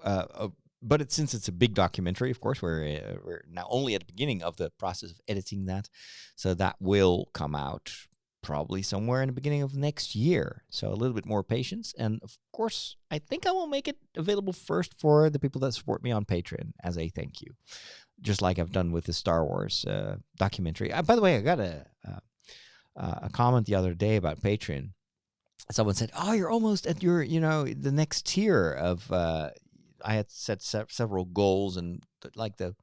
but since it's a big documentary, of course, we're now only at the beginning of the process of editing that. So that will come out probably somewhere in the beginning of next year. So a little bit more patience. And of course, I think I will make it available first for the people that support me on Patreon as a thank you, just like I've done with the Star Wars documentary. By the way, I got a comment the other day about Patreon. Someone said, "Oh, you're almost at your, the next tier of." I had set several goals, and like the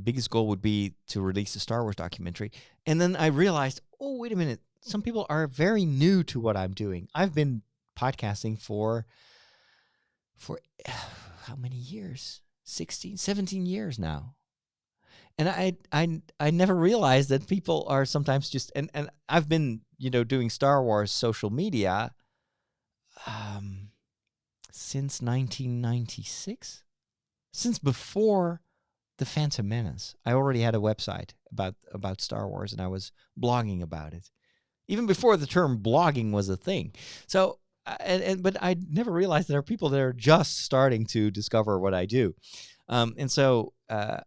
biggest goal would be to release the Star Wars documentary. And then I realized, oh, wait a minute. Some people are very new to what I'm doing. I've been podcasting for how many years? 16, 17 years now. And I never realized that people are sometimes just, and I've been, doing Star Wars social media since 1996, since before The Phantom Menace. I already had a website about Star Wars, and I was blogging about it, even before the term blogging was a thing. So, but I never realized there are people that are just starting to discover what I do, and so I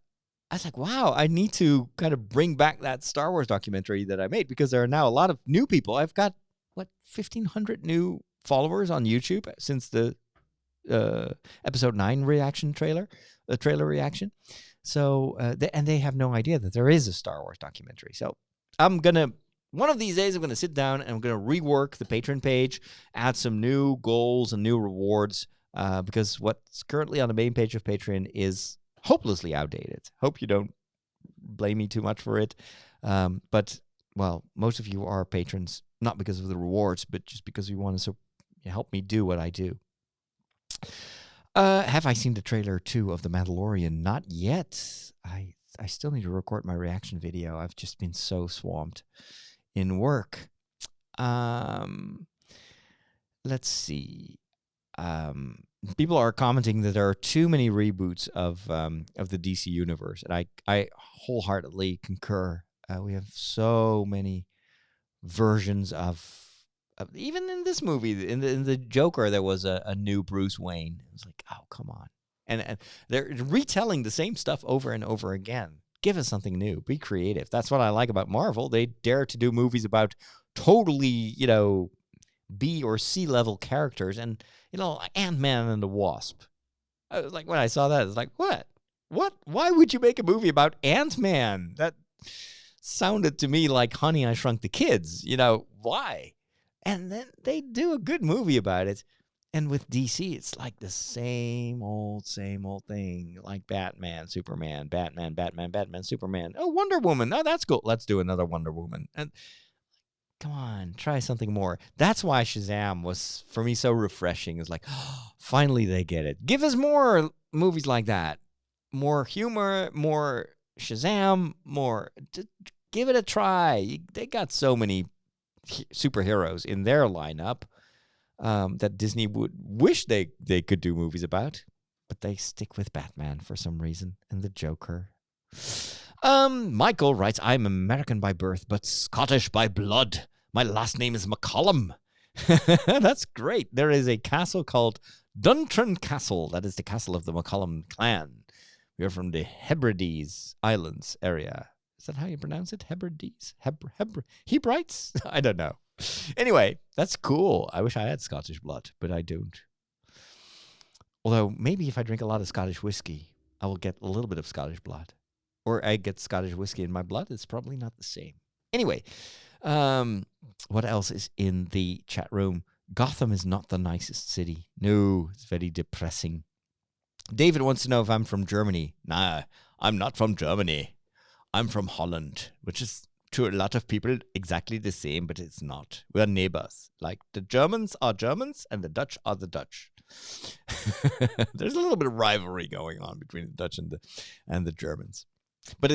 was like, wow, I need to kind of bring back that Star Wars documentary that I made, because there are now a lot of new people. I've got 1,500 new followers on YouTube since the episode 9 reaction trailer reaction. So they have no idea that there is a Star Wars documentary. So one of these days I'm gonna sit down and I'm gonna rework the Patreon page, add some new goals and new rewards, because what's currently on the main page of Patreon is hopelessly outdated. Hope you don't blame me too much for it. But, well, most of you are patrons, not because of the rewards, but just because you want to help me do what I do. Have I seen the trailer 2 of The Mandalorian? Not yet. I still need to record my reaction video. I've just been so swamped in work. Let's see. People are commenting that there are too many reboots of the DC universe, and I wholeheartedly concur. We have so many versions of even in this movie, in the Joker, there was a new Bruce Wayne. It was like, oh, come on, and they're retelling the same stuff over and over again. Give us something new. Be creative. That's what I like about Marvel. They dare to do movies about totally, B or C level characters, and Ant-Man and the Wasp. I was like, when I saw that, it's like, what? Why would you make a movie about Ant-Man? That sounded to me like Honey, I Shrunk the Kids. Why? And then they do a good movie about it. And with DC, it's like the same old thing. Like Batman, Superman, Batman, Superman. Oh, Wonder Woman. Oh, that's cool. Let's do another Wonder Woman. And come on, try something more. That's why Shazam was, for me, so refreshing. It's like, oh, finally they get it. Give us more movies like that. More humor, more Shazam, more. Give it a try. They got so many superheroes in their lineup that Disney would wish they could do movies about. But they stick with Batman for some reason and the Joker. Michael writes, I'm American by birth, but Scottish by blood. My last name is McCollum. That's great. There is a castle called Duntran Castle. That is the castle of the McCollum clan. We are from the Hebrides Islands area. Is that how you pronounce it? Hebrides? Hebrides? I don't know. Anyway, that's cool. I wish I had Scottish blood, but I don't. Although, maybe if I drink a lot of Scottish whiskey, I will get a little bit of Scottish blood. Or I get Scottish whiskey in my blood. It's probably not the same. Anyway, what else is in the chat room? Gotham is not the nicest city. No, it's very depressing. David wants to know if I'm from Germany. Nah, I'm not from Germany. I'm from Holland, which is to a lot of people exactly the same, but it's not. We're neighbors. Like the Germans are Germans and the Dutch are the Dutch. There's a little bit of rivalry going on between the Dutch and the Germans. But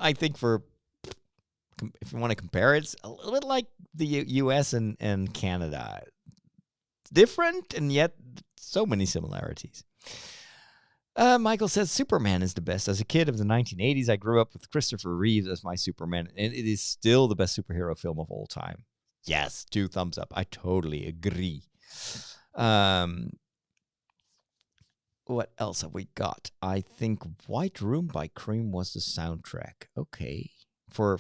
I think if you want to compare it, it's a little bit like the U.S. and Canada. It's different, and yet so many similarities. Michael says Superman is the best. As a kid of the 1980s, I grew up with Christopher Reeves as my Superman, and it is still the best superhero film of all time. Yes, 2 thumbs up. I totally agree. What else have we got? I think White Room by Cream was the soundtrack. Okay, for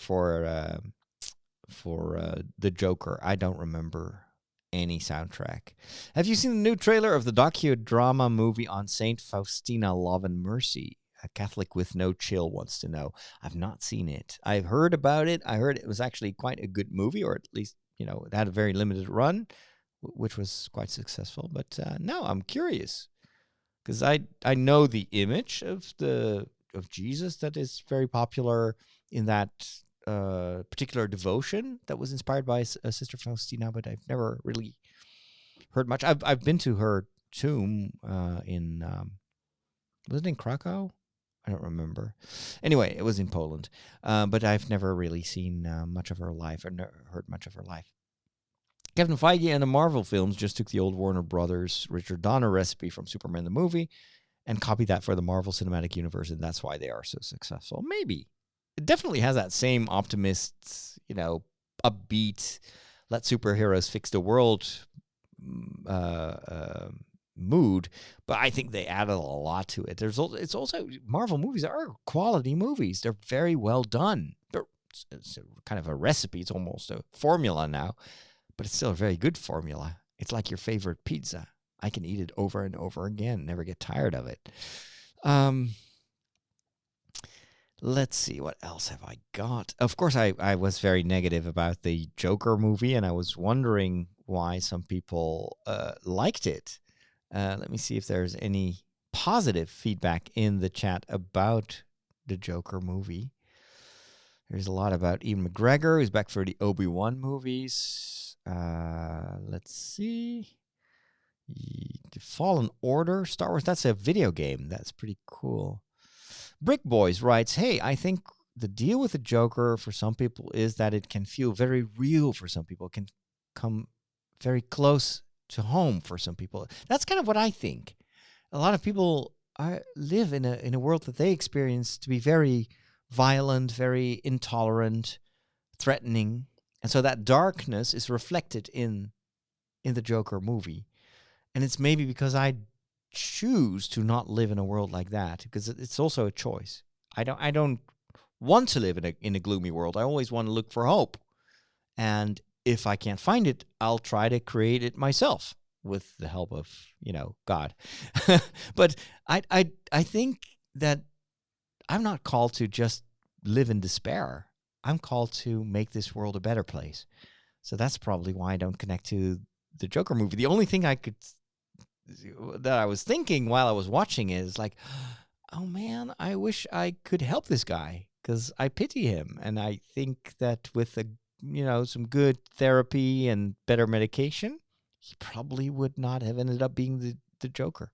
the Joker. I don't remember any soundtrack. Have you seen the new trailer of the docudrama movie on Saint Faustina, Love and Mercy? A Catholic with no chill wants to know. I've not seen it. I've heard about it. I heard it was actually quite a good movie, or at least, it had a very limited run, which was quite successful. But no, I'm curious because I know the image of Jesus that is very popular in that particular devotion that was inspired by Sister Faustina, but I've never really heard much. I've been to her tomb in was it in Krakow? I don't remember. Anyway, it was in Poland, but I've never really seen much of her life or heard much of her life. Kevin Feige and the Marvel films just took the old Warner Brothers Richard Donner recipe from Superman the movie and copied that for the Marvel Cinematic Universe, and that's why they are so successful. Maybe. It definitely has that same optimist, upbeat, let superheroes fix the world mood, but I think they added a lot to it. It's also Marvel movies are quality movies. They're very well done. It's kind of a recipe. It's almost a formula now, but it's still a very good formula. It's like your favorite pizza. I can eat it over and over again, never get tired of it. Let's see, what else have I got? Of course, I was very negative about the Joker movie, and I was wondering why some people liked it. Let me see if there's any positive feedback in the chat about the Joker movie. There's a lot about Ewan McGregor, who's back for the Obi-Wan movies. Let's see. The Fallen Order, Star Wars, that's a video game. That's pretty cool. Brick Boys writes, hey, I think the deal with the Joker for some people is that it can feel very real for some people. It can come very close to home for some people. That's kind of what I think. A lot of people live in a world that they experience to be very violent, very intolerant, threatening. And so that darkness is reflected in the Joker movie. And it's maybe because I choose to not live in a world like that, because it's also a choice. I don't want to live in a gloomy world. I always want to look for hope. And if I can't find it, I'll try to create it myself with the help of, God. But I think that I'm not called to just live in despair. I'm called to make this world a better place. So that's probably why I don't connect to the Joker movie. The only thing that I was thinking while I was watching is like, oh man, I wish I could help this guy because I pity him. And I think that with some good therapy and better medication, he probably would not have ended up being the Joker.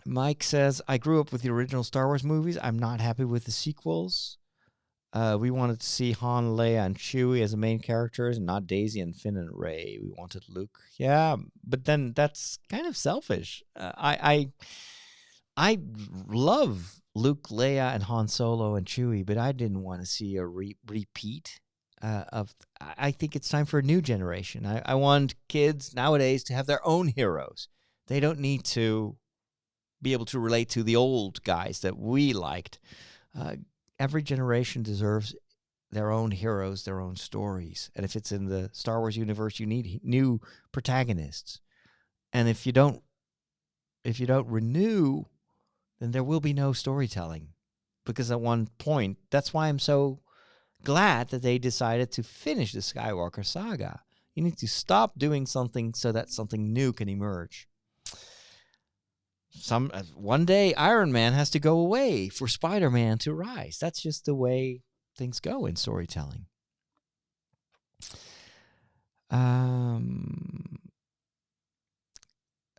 Mike says, I grew up with the original Star Wars movies. I'm not happy with the sequels. We wanted to see Han, Leia, and Chewie as the main characters, and not Daisy and Finn and Rey. We wanted Luke. Yeah, but then that's kind of selfish. I love Luke, Leia, and Han Solo and Chewie, but I didn't want to see a repeat of. I think it's time for a new generation. I want kids nowadays to have their own heroes. They don't need to be able to relate to the old guys that we liked. Every generation deserves their own heroes, their own stories. And if it's in the Star Wars universe, you need new protagonists. And if you don't renew, then there will be no storytelling. Because at one point, that's why I'm so glad that they decided to finish the Skywalker saga. You need to stop doing something so that something new can emerge. One day Iron Man has to go away for Spider-Man to rise. That's just the way things go in storytelling.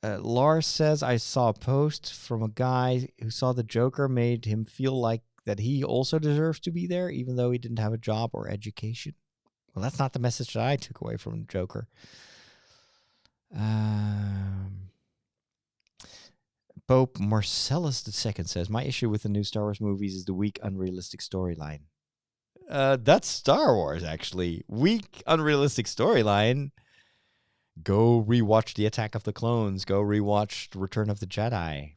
Lars says, I saw a post from a guy who saw the Joker made him feel like that he also deserves to be there, even though he didn't have a job or education. Well, that's not the message that I took away from the Joker. Pope Marcellus II says, my issue with the new Star Wars movies is the weak, unrealistic storyline. That's Star Wars, actually. Weak, unrealistic storyline. Go rewatch The Attack of the Clones. Go rewatch Return of the Jedi.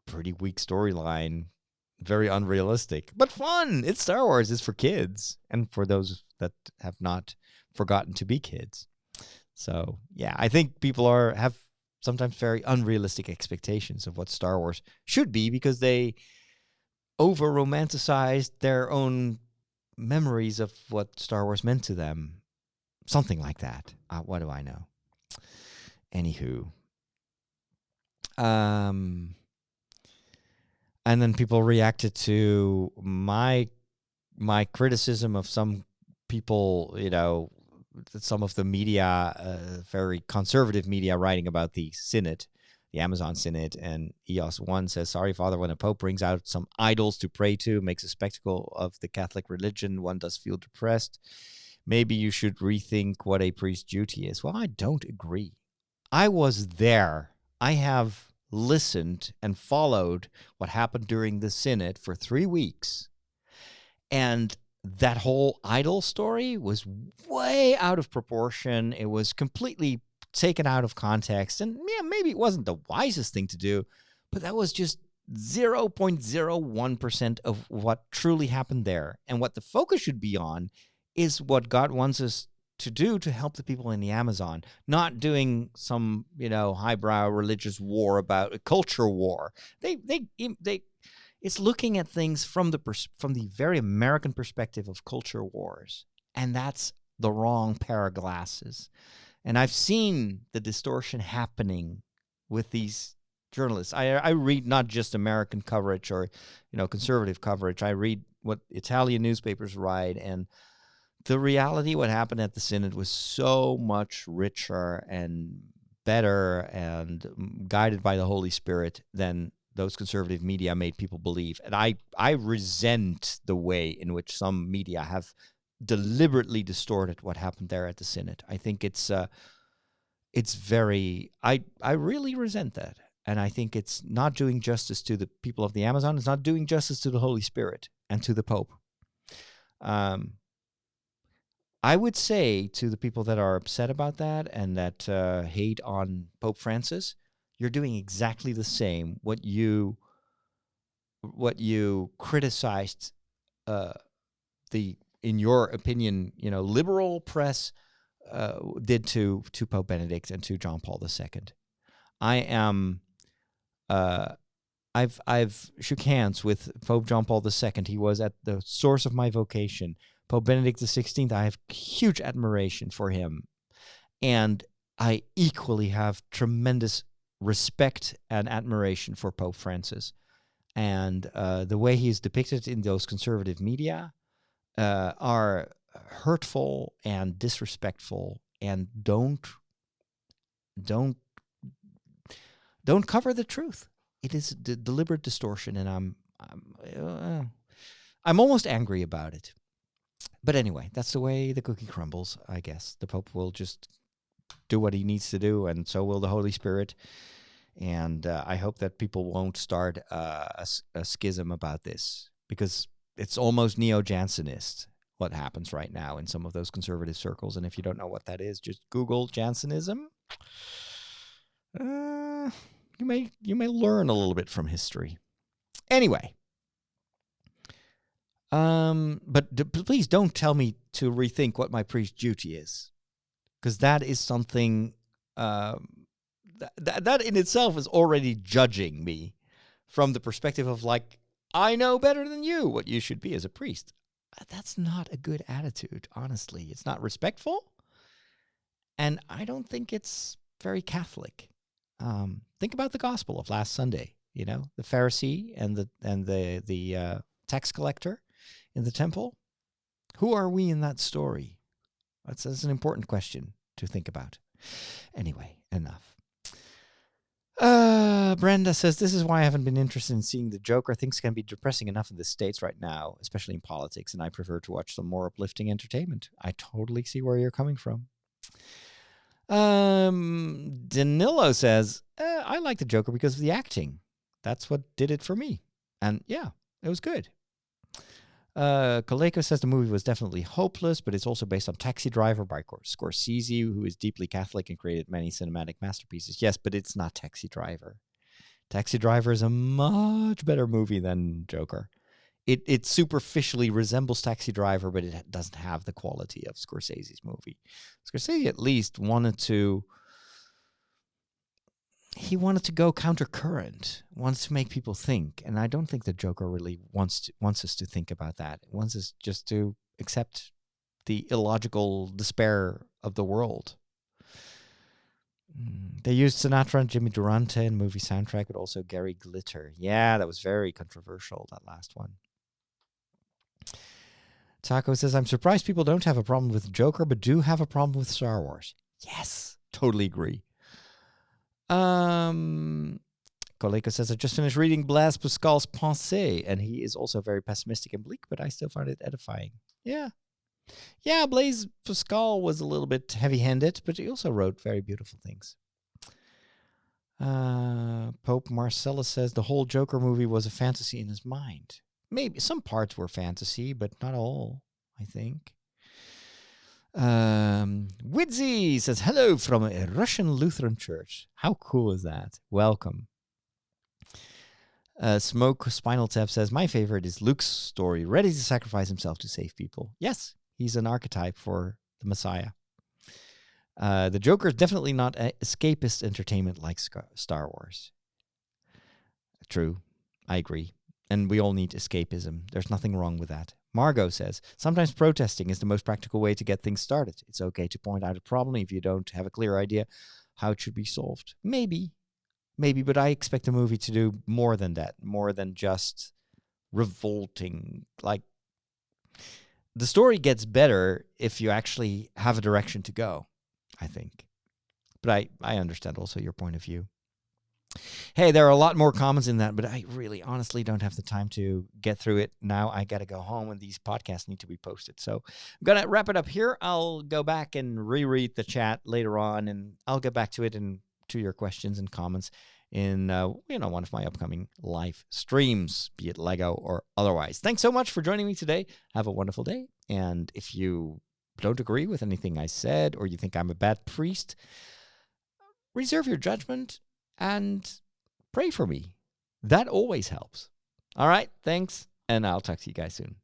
Pretty weak storyline. Very unrealistic. But fun! It's Star Wars. It's for kids. And for those that have not forgotten to be kids. So, yeah, I think people have sometimes very unrealistic expectations of what Star Wars should be because they over-romanticized their own memories of what Star Wars meant to them. Something like that. What do I know? Anywho. And then people reacted to my criticism of some people, some of the media, very conservative media, writing about the Synod, the Amazon Synod, and EOS1 says, sorry, Father, when a Pope brings out some idols to pray to, makes a spectacle of the Catholic religion, one does feel depressed. Maybe you should rethink what a priest's duty is. Well, I don't agree. I was there. I have listened and followed what happened during the Synod for 3 weeks. And that whole idol story was way out of proportion. It was completely taken out of context. And yeah, maybe it wasn't the wisest thing to do, but that was just 0.01% of what truly happened there. And what the focus should be on is what God wants us to do to help the people in the Amazon, not doing some, highbrow religious war about a culture war. It's looking at things from the very American perspective of culture wars, and that's the wrong pair of glasses. And I've seen the distortion happening with these journalists. I read not just American coverage or, conservative coverage. I read what Italian newspapers write, and the reality, what happened at the Synod was so much richer and better and guided by the Holy Spirit than those conservative media made people believe. And I resent the way in which some media have deliberately distorted what happened there at the Synod. I think it's very, I really resent that. And I think it's not doing justice to the people of the Amazon. It's not doing justice to the Holy Spirit and to the Pope. I would say to the people that are upset about that and that hate on Pope Francis, you're doing exactly the same. What you criticized in your opinion, liberal press did to Pope Benedict and to John Paul II. I've shook hands with Pope John Paul II. He was at the source of my vocation. Pope Benedict XVI, I have huge admiration for him. And I equally have tremendous respect and admiration for Pope Francis. And the way he's depicted in those conservative media are hurtful and disrespectful, and don't cover the truth. It is deliberate distortion, and I'm almost angry about it. But anyway, that's the way the cookie crumbles, I guess. The Pope will just do what he needs to do, and so will the Holy Spirit. And I hope that people won't start a schism about this, because it's almost neo-Jansenist what happens right now in some of those conservative circles. And if you don't know what that is, just Google Jansenism. You may learn a little bit from history. Anyway. But please don't tell me to rethink what my priest's duty is, because that is something that in itself is already judging me from the perspective of, like, I know better than you what you should be as a priest. That's not a good attitude, honestly. It's not respectful, and I don't think it's very Catholic. Think about the gospel of last Sunday. The Pharisee and the tax collector in the temple. Who are we in that story? That's an important question to think about. Anyway, enough. Brenda says, this is why I haven't been interested in seeing the Joker. Things can be depressing enough in the States right now, especially in politics, and I prefer to watch some more uplifting entertainment. I totally see where you're coming from. Danilo says, I like the Joker because of the acting. That's what did it for me. And yeah, it was good. Kaleko says the movie was definitely hopeless, but it's also based on Taxi Driver by Scorsese, who is deeply Catholic and created many cinematic masterpieces. Yes, but it's not Taxi Driver. Taxi Driver is a much better movie than Joker. It superficially resembles Taxi Driver, but it doesn't have the quality of Scorsese's movie. Scorsese at least wanted to go countercurrent, wants to make people think, and I don't think the Joker really wants us to think about that. It wants us just to accept the illogical despair of the world. They used Sinatra and Jimmy Durante in the movie soundtrack, but also Gary Glitter. Yeah, that was very controversial, that last one. Taco says, I'm surprised people don't have a problem with Joker, but do have a problem with Star Wars. Yes, totally agree. Coleco says, I just finished reading Blaise Pascal's Pensée, and he is also very pessimistic and bleak, but I still find it edifying. Yeah. Yeah, Blaise Pascal was a little bit heavy-handed, but he also wrote very beautiful things. Pope Marcellus says the whole Joker movie was a fantasy in his mind. Maybe some parts were fantasy, but not all, I think. Widzy says, hello from a Russian Lutheran church. How cool is that? Welcome. Smoke Spinal Tap says, my favorite is Luke's story, ready to sacrifice himself to save people. Yes, he's an archetype for the Messiah. The Joker is definitely not escapist entertainment like Star Wars. True. I agree. And we all need escapism. There's nothing wrong with that. Margot says, sometimes protesting is the most practical way to get things started. It's okay to point out a problem if you don't have a clear idea how it should be solved. Maybe, but I expect a movie to do more than that, more than just revolting. Like, the story gets better if you actually have a direction to go, I think. But I understand also your point of view. Hey, there are a lot more comments in that, but I really honestly don't have the time to get through it now. I got to go home and these podcasts need to be posted. So I'm going to wrap it up here. I'll go back and reread the chat later on, and I'll get back to it and to your questions and comments in one of my upcoming live streams, be it Lego or otherwise. Thanks so much for joining me today. Have a wonderful day. And if you don't agree with anything I said, or you think I'm a bad priest, reserve your judgment and pray for me. That always helps. All right, thanks, and I'll talk to you guys soon.